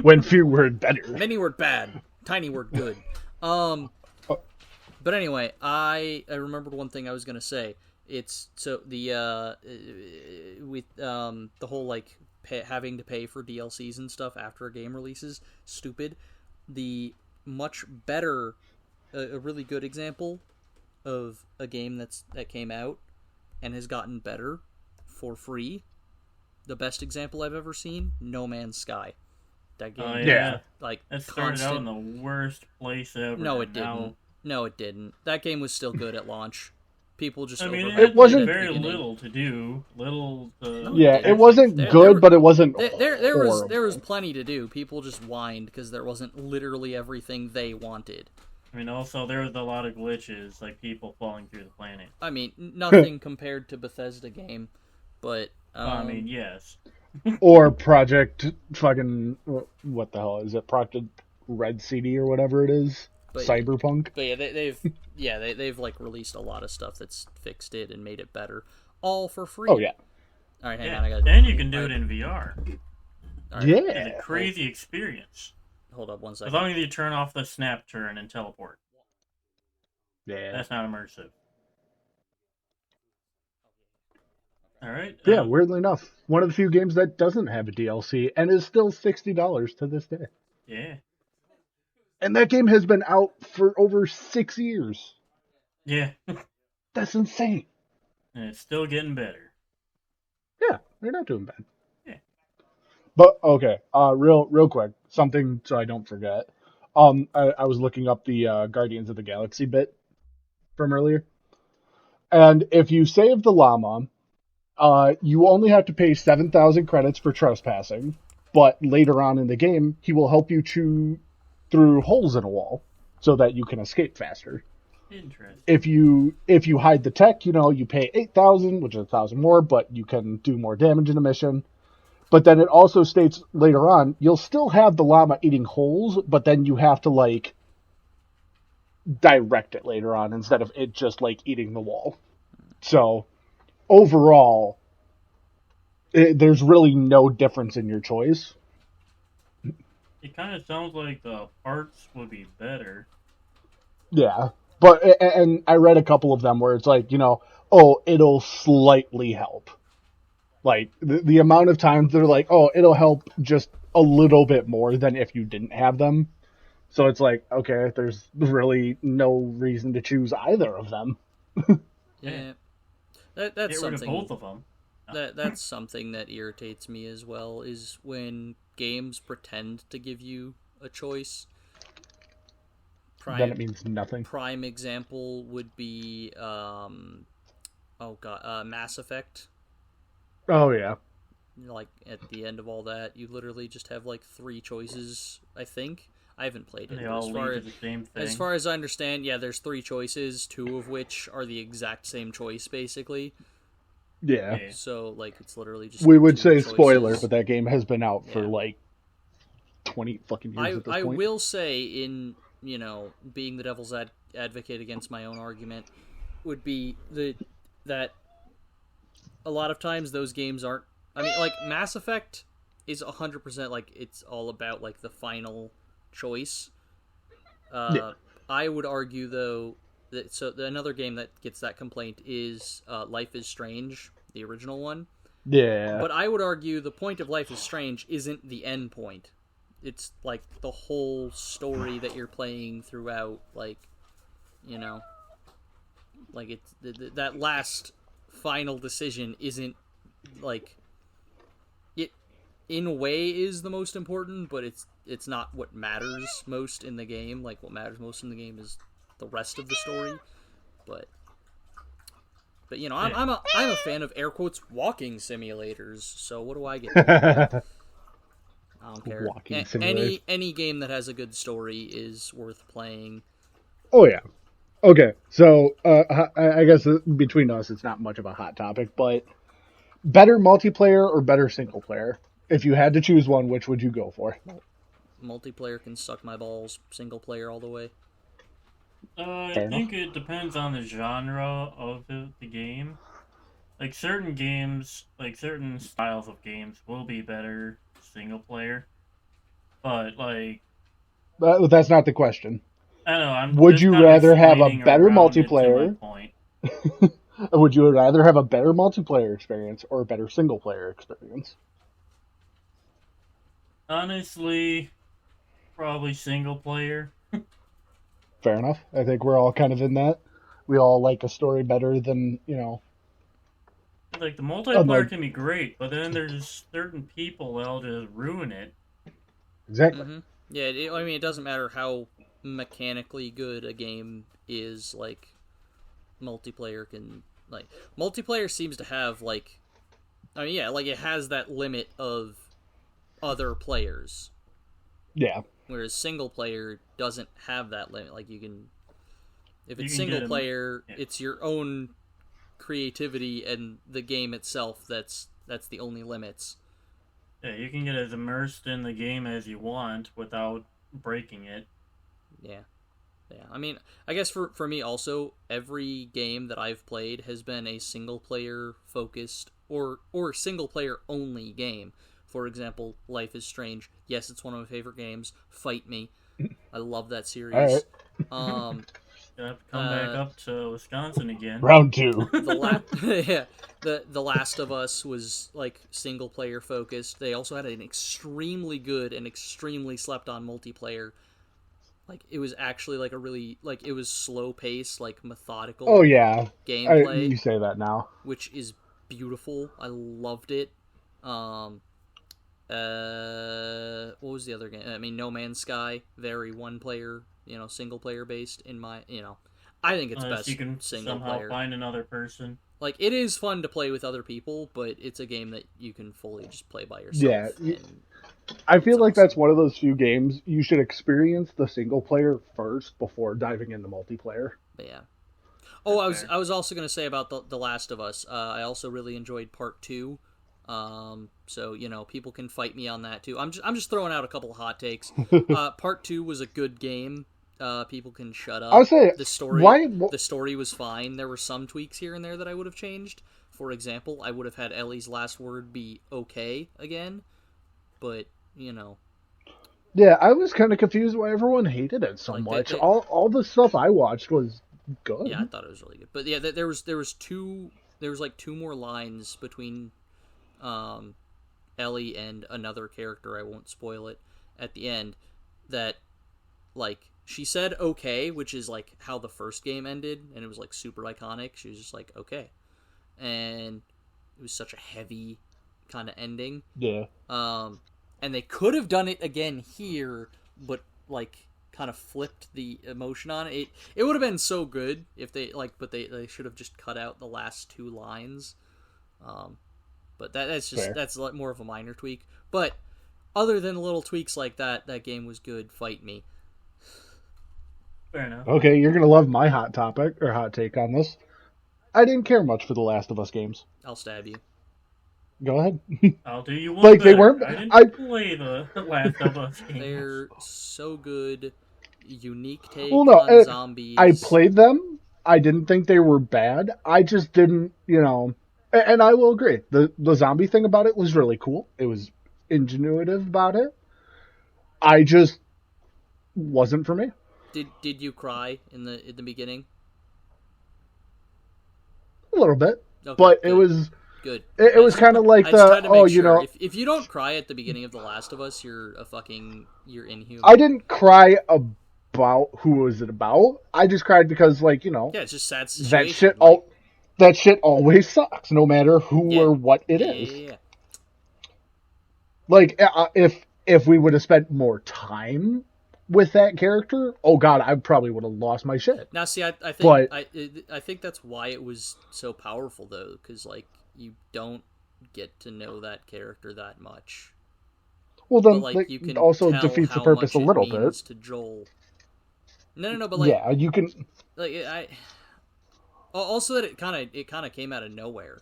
A: When few word better.
C: Many word bad, tiny word good. But anyway, I remembered one thing I was gonna say. It's so the with the whole like having to pay for DLCs and stuff after a game releases, stupid. The much better, a really good example of a game that came out and has gotten better for free. The best example I've ever seen, No Man's Sky. That game, like
B: it started out in the worst place ever.
C: No, it didn't. No, it didn't. That game was still good at launch. People just
A: it wasn't
B: very little to do.
A: It wasn't good, but it wasn't horrible.
C: There was plenty to do. People just whined because there wasn't literally everything they wanted.
B: I mean, also there was a lot of glitches, like people falling through the planet.
C: I mean, nothing compared to Bethesda game, but
B: I mean, yes.
A: Or Project fucking what the hell is it? Project Red CD or whatever it is. But, Cyberpunk.
C: But yeah, they've like released a lot of stuff that's fixed it and made it better, all for free.
A: Oh yeah.
C: All right, hang
B: on.
C: on.
B: And you can do it in VR.
A: Right. Yeah.
B: It's a crazy experience.
C: Hold up one second.
B: As long as you turn off the snap turn and teleport.
A: Yeah.
B: That's not immersive. Alright.
A: Yeah, weirdly enough, one of the few games that doesn't have a DLC and is still $60 to this day.
B: Yeah.
A: And that game has been out for over 6 years.
B: Yeah.
A: That's insane.
B: And it's still getting better.
A: Yeah, they're not doing bad.
B: Yeah.
A: But, okay, real quick, something so I don't forget. I was looking up the Guardians of the Galaxy bit from earlier. And if you save the llama, you only have to pay 7,000 credits for trespassing. But later on in the game, he will help you chew through holes in a wall so that you can escape faster.
B: Interesting.
A: If you hide the tech, you pay 8,000, which is 1,000 more, but you can do more damage in a mission. But then it also states later on, you'll still have the llama eating holes, but then you have to like direct it later on instead of it just like eating the wall. So overall, there's really no difference in your choice.
B: It kind of sounds like the parts would be better.
A: Yeah, but and I read a couple of them where it's like, it'll slightly help. Like, the amount of times they're like, it'll help just a little bit more than if you didn't have them. So it's like, okay, there's really no reason to choose either of them.
C: Yeah. That's
B: Get
C: something.
B: rid of both of them.
C: That's something that irritates me as well, is when games pretend to give you a choice.
A: Then it means nothing.
C: Prime example would be, Mass Effect.
A: Oh, yeah.
C: Like, at the end of all that, you literally just have, like, 3 choices, I think. I haven't played it.
B: They all lead to the same thing.
C: As far as I understand, yeah, there's 3 choices, 2 of which are the exact same choice, basically.
A: Yeah.
C: So, like, it's literally just...
A: We would say choices. Spoiler, but that game has been out for, 20 fucking years at this point.
C: I will say, in, being the devil's advocate against my own argument, would be that a lot of times those games aren't... I mean, like, Mass Effect is 100%, like, it's all about, like, the final choice. I would argue, though, that another game that gets that complaint is Life is Strange, the original one.
A: Yeah.
C: But I would argue the point of Life is Strange isn't the end point. It's, like, the whole story that you're playing throughout, like, like, it's that last final decision isn't, like, it in a way is the most important, but it's not what matters most in the game. Like, what matters most in the game is the rest of the story. But I'm a fan of air quotes walking simulators. So what do I get? don't care.
A: walking simulator.
C: Any game that has a good story is worth playing.
A: Oh yeah. Okay, so I guess between us, it's not much of a hot topic, but better multiplayer or better single player? If you had to choose one, which would you go for?
C: Multiplayer can suck my balls. Single player all the way.
B: I think it depends on the genre of the game. Like certain games, like certain styles of games will be better single player. But like,
A: That's not the question.
B: I don't know, I'm
A: Would
B: just
A: you
B: kind of
A: rather have a
B: explaining
A: better
B: around it to my
A: multiplayer?
B: point.
A: Would you rather have a better multiplayer experience or a better single player experience?
B: Honestly, probably single player.
A: Fair enough. I think we're all kind of in that. We all like a story better than,
B: Like the multiplayer
A: unlike.
B: can be great, but then there's certain people that'll just ruin it.
A: Exactly.
C: Mm-hmm. Yeah, I mean, it doesn't matter how mechanically good a game is. Like, multiplayer can multiplayer seems to have I mean, yeah, like it has that limit of other players,
A: Yeah.
C: whereas single player doesn't have that limit. Like if
B: You
C: it's
B: can
C: single
B: get
C: player,
B: yeah.
C: it's your own creativity and the game itself that's the only limits.
B: Yeah, you can get as immersed in the game as you want without breaking it.
C: Yeah. Yeah, I mean, I guess for me also, every game that I've played has been a single player focused or single player only game. For example, Life is Strange. Yes, it's one of my favorite games. Fight Me. I love that series.
A: All right.
B: You'll have to come back up to Wisconsin again.
A: Round two.
C: Yeah, the Last of Us was like single player focused. They also had an extremely good and extremely slept on multiplayer. Like, it was actually like a really, like, it was slow pace, like methodical.
A: Oh yeah,
C: gameplay.
A: You say that now,
C: which is beautiful. I loved it. What was the other game? I mean, No Man's Sky, very one player, single player based. I think it's best
B: you can
C: single
B: somehow
C: player.
B: find another person.
C: Like, it is fun to play with other people, but it's a game that you can fully just play by yourself.
A: Yeah. I feel like that's one of those few games you should experience the single player first before diving into multiplayer.
C: But yeah. Oh, I was also going to say about the Last of Us. I also really enjoyed Part 2. So people can fight me on that too. I'm just throwing out a couple of hot takes. Part 2 was a good game. People can shut up.
A: I would say
C: the story was fine. There were some tweaks here and there that I would have changed. For example, I would have had Ellie's last word be okay again, but
A: Yeah, I was kind of confused why everyone hated it so much. All the stuff I watched was good.
C: Yeah, I thought it was really good. But yeah, there was two more lines between Ellie and another character. I won't spoil it at the end. That she said okay, which is like how the first game ended, and it was like super iconic. She was just like okay, and it was such a heavy kind of ending.
A: Yeah.
C: And they could have done it again here, but kind of flipped the emotion on it. It would have been so good if but they should have just cut out the last two lines. But that's more of a minor tweak. But other than little tweaks like that, that game was good. Fight me.
B: Fair enough.
A: Okay, you're gonna love my hot topic or hot take on this. I didn't care much for the Last of Us games.
C: I'll stab you.
A: Go ahead.
B: I'll do you one
A: better.
B: They weren't. I didn't play the Last of Us games.
C: They're so good. Unique take on zombies.
A: I played them. I didn't think they were bad. I just didn't, And I will agree. The zombie thing about it was really cool. It was ingenuitive about it. I just wasn't for me.
C: Did you cry in the beginning?
A: A little bit,
C: okay,
A: but
C: good.
A: it was
C: good.
A: It was kind of like
C: sure. If you don't cry at the beginning of The Last of Us, you're inhuman.
A: I didn't cry about who was it about. I just cried because
C: Yeah, it's just sad situation.
A: That shit always sucks, no matter who or what it is.
C: Yeah.
A: Like if we would have spent more time with that character, oh god, I probably would have lost my shit.
C: Now, see, I think that's why it was so powerful, though, because you don't get to know that character that much.
A: Well,
C: but
A: then
C: like you can
A: also
C: tell
A: defeats the
C: how
A: purpose
C: much
A: a
C: it
A: little
C: means
A: bit.
C: to Joel. No, but like,
A: Yeah, you can.
C: like I also that it kind of came out of nowhere.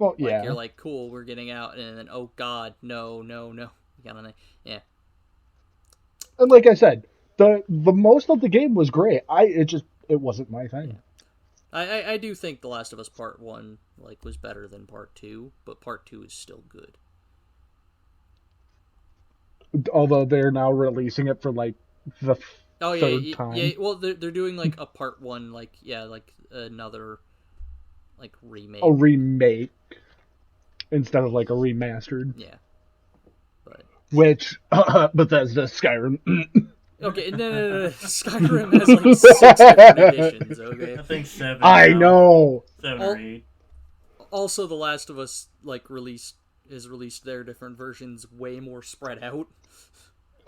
A: Well,
C: Like you're
A: yeah,
C: like, cool, we're getting out, and then oh god, no, kind of yeah.
A: and like I said, the most of the game was great. It wasn't my thing.
C: Yeah. I do think The Last of Us Part 1 like was better than Part 2, but Part 2 is still good.
A: Although they're now releasing it for like the
C: Oh
A: third
C: yeah.
A: time.
C: Well, they're doing like a Part 1, like yeah, like another like
A: A
C: remake.
A: remake instead of like a remastered.
C: Yeah, but
A: Which Bethesda Skyrim.
C: okay, no. Skyrim has like 6 different editions. Okay,
B: I think 7
A: I
B: now.
A: know.
B: 7 or 8.
C: Also, The Last of Us has released their different versions way more spread out.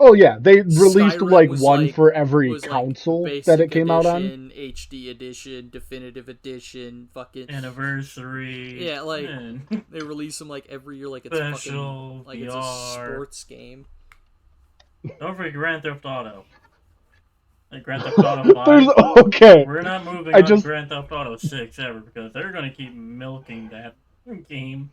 A: Oh yeah, they released
C: Skyrim
A: like
C: was
A: one
C: like
A: for every
C: was like
A: console that
C: basic
A: it came out on.
C: edition, HD edition, definitive edition, fucking
B: Anniversary.
C: yeah. Like
B: and
C: they release them like every year, like it's
B: Special
C: fucking like
B: VR.
C: it's a sports game.
B: Don't forget Grand Theft Auto. Like Grand Theft Auto 5.
A: There's okay.
B: We're not moving
A: I
B: on
A: just
B: Grand Theft Auto 6 ever because they're going to keep milking that game.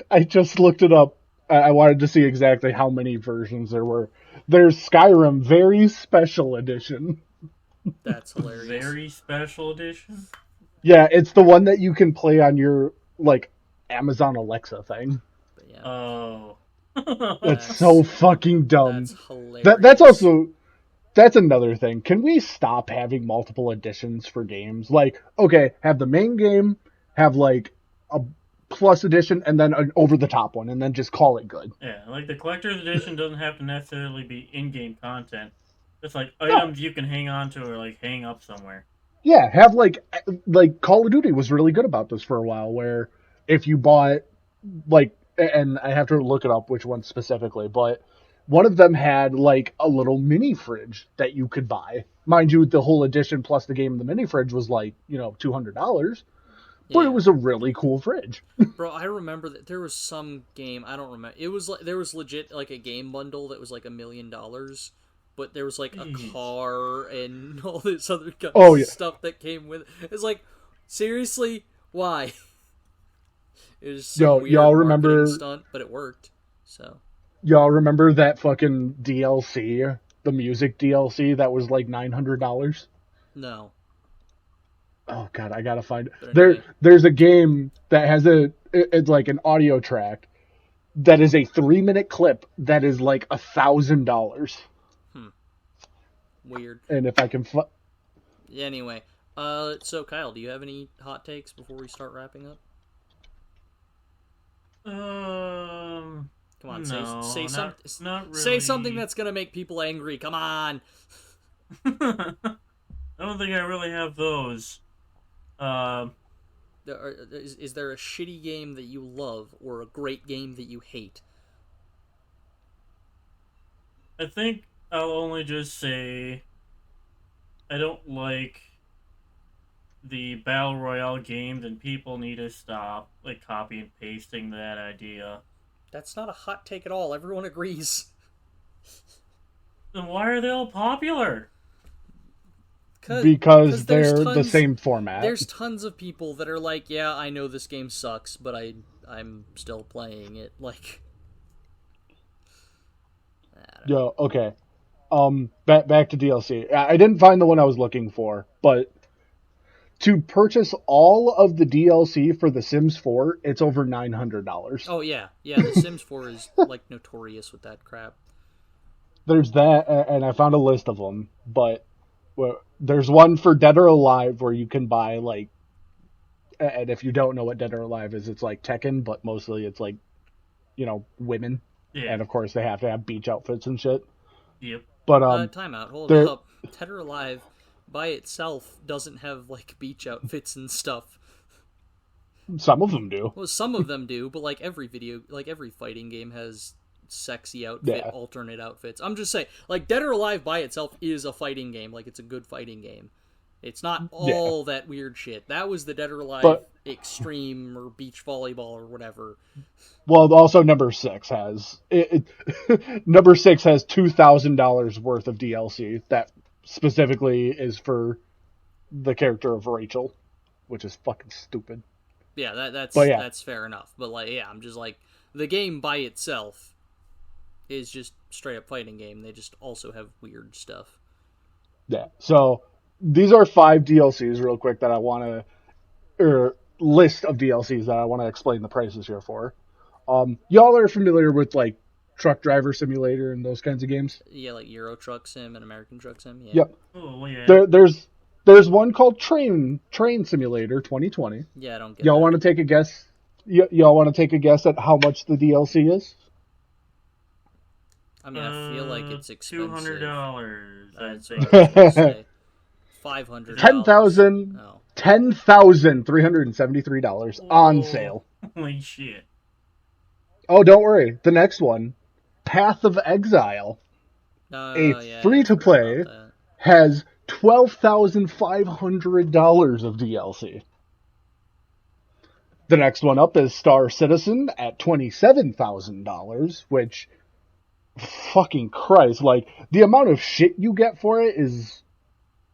A: I just looked it up. I wanted to see exactly how many versions there were. There's Skyrim Very Special Edition.
C: That's hilarious.
B: Very special edition?
A: Yeah, it's the one that you can play on your like Amazon Alexa thing.
C: But yeah,
B: Oh.
A: That's so fucking dumb.
C: that's hilarious.
A: That's another thing. Can we stop having multiple editions for games? Like, okay, have the main game, have like a plus edition, and then an over the top one, and then just call it good.
B: Yeah, like the collector's edition doesn't have to necessarily be in-game content. It's like
A: No.
B: items you can hang on to or like hang up somewhere.
A: Yeah, have like Call of Duty was really good about this for a while, where if you bought like, and I have to look it up which one specifically, but one of them had like a little mini fridge that you could buy. Mind you, the whole edition plus the game and the mini fridge was like, $200. But
C: Yeah.
A: it was a really cool fridge.
C: Bro, I remember that there was some game, I don't remember. It was like there was legit like a game bundle that was like $1 million, but there was like a car and all this other kind
A: Oh,
C: of
A: yeah.
C: stuff that came with it. It's like, seriously, why? It was some weird
A: y'all
C: marketing
A: remember
C: stunt, but it worked. So
A: y'all remember that fucking DLC, the music DLC that was like $900?
C: no.
A: Oh god, I gotta find
C: But anyway.
A: There's a game that has it's like an audio track that is a 3-minute clip that is like $1,000.
C: Weird.
A: And if I can
C: Anyway, so Kyle, do you have any hot takes before we start wrapping up? Come on,
B: no,
C: say something.
B: not really.
C: Say something that's gonna make people angry. Come on.
B: I don't think I really have those.
C: Is there a shitty game that you love or a great game that you hate?
B: I think I'll only just say I don't like the Battle Royale games, and people need to stop like copy and pasting that idea.
C: That's not a hot take at all. Everyone agrees.
B: Then why are they all popular?
A: because
C: there's
A: they're
C: tons,
A: the same format.
C: There's tons of people that are like, yeah, I know this game sucks, but I'm still playing it. Like,
A: Yo, okay. Back to DLC. I didn't find the one I was looking for, but to purchase all of the DLC for The Sims 4, it's over $900.
C: oh yeah, The Sims 4 is like notorious with that crap.
A: There's that, and I found a list of them, but there's one for Dead or Alive where you can buy like, and if you don't know what Dead or Alive is, it's like Tekken, but mostly it's like, women.
B: Yeah.
A: And of course they have to have beach outfits and shit.
B: Yep.
A: But
C: Time out. Hold up. Dead or Alive by itself doesn't have like beach outfits and stuff.
A: some of them do.
C: Well, some of them do, but like every fighting game has sexy outfit,
A: Yeah.
C: alternate outfits. I'm just saying, like Dead or Alive by itself is a fighting game. Like it's a good fighting game. It's not all that weird shit. That was the Dead or Alive Extreme or beach volleyball or whatever.
A: Well, also number 6 has number 6 has $2,000 worth of DLC that specifically is for the character of Rachel, which is fucking stupid.
C: Yeah, that's fair enough. But like, yeah, I'm just like, the game by itself is just straight up fighting game. They just also have weird stuff.
A: Yeah. So these are 5 DLCs real quick that I want to, or list of DLCs that I want to explain the prices here for. Y'all are familiar with like Truck Driver Simulator and those kinds of games?
C: Yeah, like Euro Truck Sim and American Truck Sim. Yeah.
A: Yep.
B: Oh yeah.
A: There's one called Train Simulator 2020.
C: Yeah, I don't get.
A: Y'all want to take a guess? Y'all want to take a guess at how much the DLC is?
C: I mean, I feel like it's expensive.
B: $200. I'd say.
C: $500.
A: $10,373 on sale.
B: Holy shit!
A: Oh, don't worry. The next one, Path of Exile, free to play, has $12,500 of DLC. The next one up is Star Citizen at $27,000, which, fucking Christ, like, the amount of shit you get for it is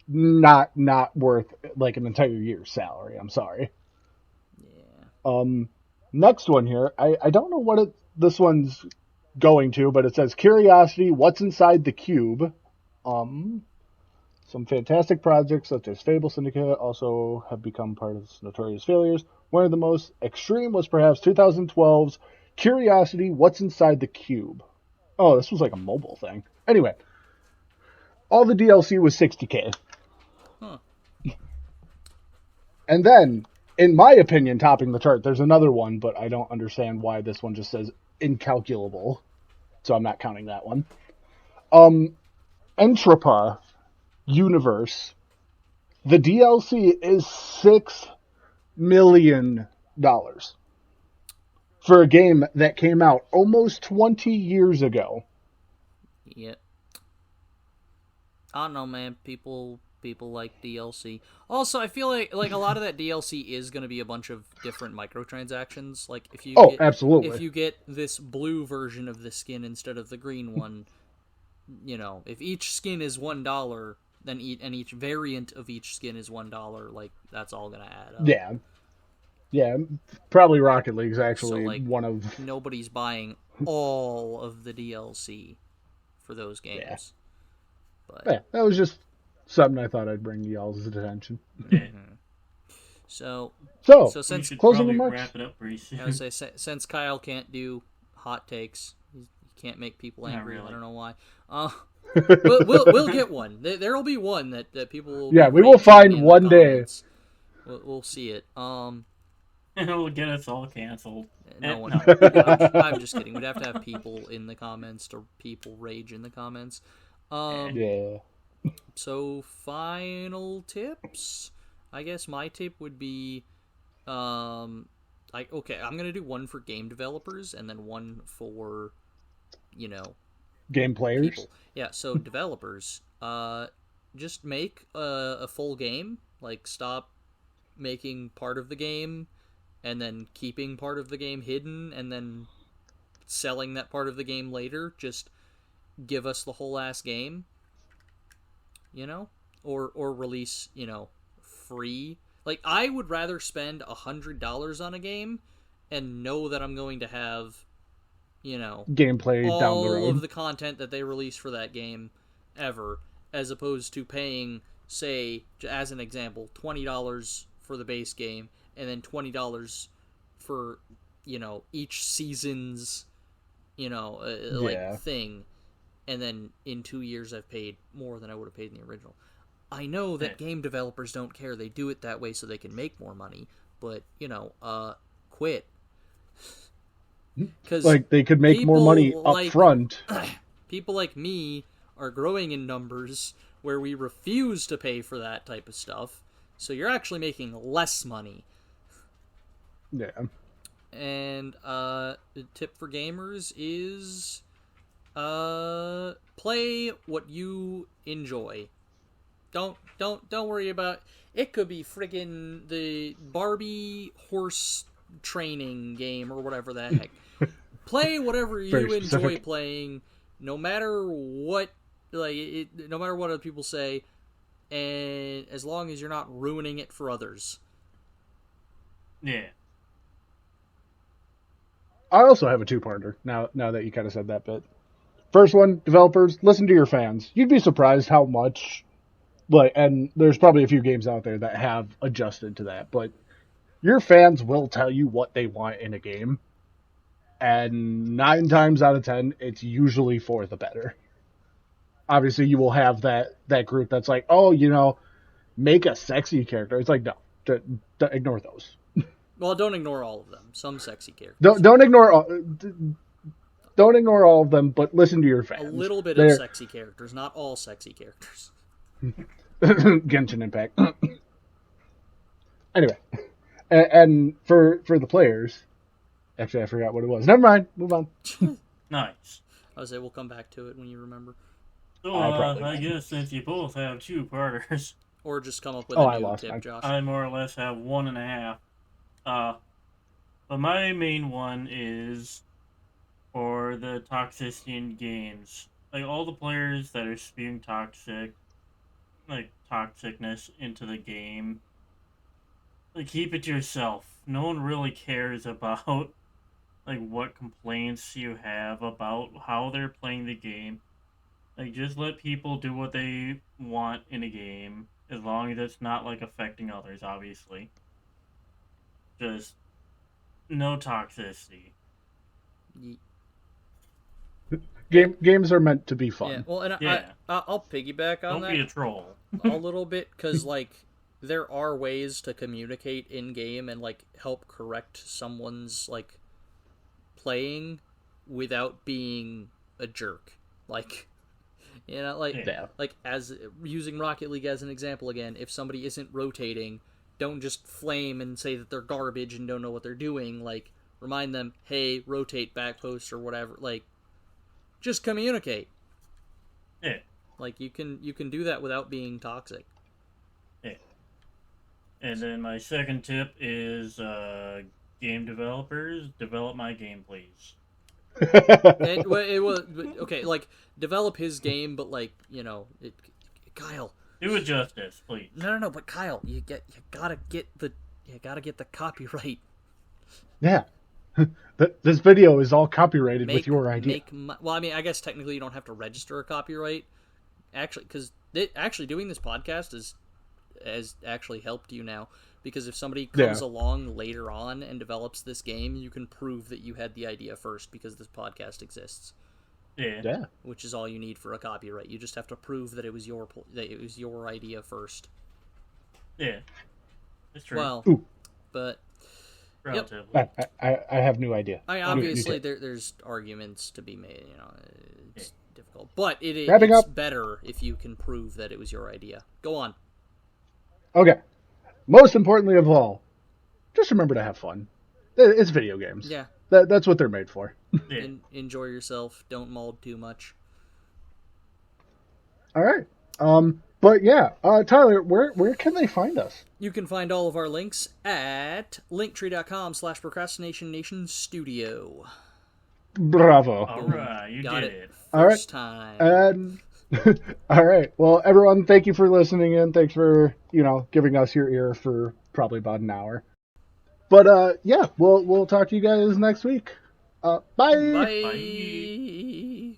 A: not worth, like, an entire year's salary. I'm sorry.
C: Yeah.
A: Next one here, I don't know what this one's going to, but it says Curiosity, What's Inside the Cube. Some fantastic projects such as Fable Syndicate also have become part of its notorious failures. One of the most extreme was perhaps 2012's Curiosity, What's Inside the Cube. Oh, this was like a mobile thing. Anyway, all the DLC was $60K.
C: Huh.
A: And then, in my opinion, topping the chart, there's another one, but I don't understand why this one just says incalculable. So I'm not counting that one. Entropa Universe. The DLC is $6 million for a game that came out almost 20 years ago.
C: Yep. I don't know, man. People like DLC. Also, I feel like a lot of that DLC is going to be a bunch of different microtransactions. Like if you
A: absolutely.
C: If you get this blue version of the skin instead of the green one, you know, if each skin is $1, then each variant of each skin is $1, like that's all going to add up.
A: Yeah, probably Rocket League's actually
C: so, like,
A: one of...
C: Nobody's buying all of the DLC for those games.
A: Yeah.
C: But
A: yeah, that was just something I thought I'd bring y'all's attention.
C: Mm-hmm. So
B: since
A: closing remarks.
B: Wrap it up pretty soon.
C: I would say since Kyle can't do hot takes, he can't make people angry.
B: Really.
C: I don't know why. We'll get one. There'll be one that people will.
A: Yeah, we will find one day.
C: We'll see it.
B: It'll get us all canceled.
C: No one. I'm just kidding. We'd have to have people in the comments to people rage in the comments.
A: Yeah.
C: So final tips. I guess my tip would be, I'm gonna do one for game developers and then one for,
A: game players.
C: People. Yeah. So developers, just make a full game. Like stop making part of the game and then keeping part of the game hidden and then selling that part of the game later. Just give us the whole ass game, or release, free. Like, I would rather spend $100 on a game and know that I'm going to have,
A: gameplay down the road,
C: all of the content that they release for that game ever, as opposed to paying, say, as an example, $20 for the base game and then $20 for, each season's, thing. And then in 2 years I've paid more than I would have paid in the original. I know that game developers don't care. They do it that way so they can make more money. But, quit. Cause
A: they could make more money up front.
C: People like me are growing in numbers where we refuse to pay for that type of stuff. So you're actually making less money.
A: Yeah.
C: And the tip for gamers is play what you enjoy. Don't worry about. It could be friggin' the Barbie horse training game or whatever the heck. Play whatever you
A: Very
C: enjoy
A: specific.
C: playing, no matter what. No matter what other people say, and as long as you're not ruining it for others.
B: Yeah.
A: I also have a two-parter now that you kind of said that bit. First one, developers, listen to your fans. You'd be surprised how much, and there's probably a few games out there that have adjusted to that, but your fans will tell you what they want in a game, and 9 times out of 10, it's usually for the better. Obviously, you will have that group that's like, oh, make a sexy character. It's like, no, ignore those.
C: Well, don't ignore all of them. Some sexy characters.
A: Don't ignore all of them, but listen to your fans.
C: A little bit of sexy characters, not all sexy characters.
A: Genshin Impact. Anyway, and for the players, actually I forgot what it was. Never mind. Move on.
B: Nice.
C: I was say we'll come back to it when you remember,
B: So I guess since you both have two-parters,
C: or just come up with a new tip,
A: mine.
C: Josh.
B: I more or less have 1.5. But my main one is for the toxicity in games. Like, all the players that are spewing toxicness into the game, like, keep it to yourself. No one really cares about, like, what complaints you have about how they're playing the game. Like, just let people do what they want in a game, as long as it's not, like, affecting others, obviously. Just no toxicity.
A: Games are meant to be fun.
C: Yeah, well, and
B: Yeah.
C: I'll piggyback on
B: Don't be a
C: that
B: troll.
C: a little bit, because, like, there are ways to communicate in-game and, like, help correct someone's, like, playing without being a jerk. Like,
A: Yeah.
C: like, as using Rocket League as an example again, if somebody isn't rotating, don't just flame and say that they're garbage and don't know what they're doing. Like, remind them, hey, rotate back post or whatever. Like, just communicate.
B: Yeah.
C: Like, you can do that without being toxic.
B: Yeah. And then my second tip is game developers, develop my game, please.
C: It was okay. Like, develop his game, but like, Kyle.
B: Do it justice, please.
C: No. But Kyle, you gotta get the copyright.
A: Yeah. This video is all copyrighted with your idea.
C: Well, I mean, I guess technically you don't have to register a copyright, actually, because doing this podcast has actually helped you now. Because if somebody comes along later on and develops this game, you can prove that you had the idea first because this podcast exists.
B: Yeah.
C: Which is all you need for a copyright. You just have to prove that it was your idea first.
B: Yeah. That's true.
C: Well, but
B: relatively.
A: Yep. I have no idea.
C: Obviously there's arguments to be made. It's difficult, but it's better if you can prove that it was your idea. Go on.
A: Okay. Most importantly of all, just remember to have fun. It's video games.
C: Yeah.
A: That's what they're made for.
B: Yeah.
C: Enjoy yourself. Don't mold too much.
A: All right. But yeah, Tyler, where can they find us?
C: You can find all of our links at linktree.com/procrastinationnationstudio.
A: Bravo.
B: All right, you
C: Got
B: did
C: it.
A: All right.
C: First time.
A: And all right. Well, everyone, thank you for listening in. Thanks for, giving us your ear for probably about an hour. But yeah, we'll talk to you guys next week. Bye.
C: Bye.
B: Bye.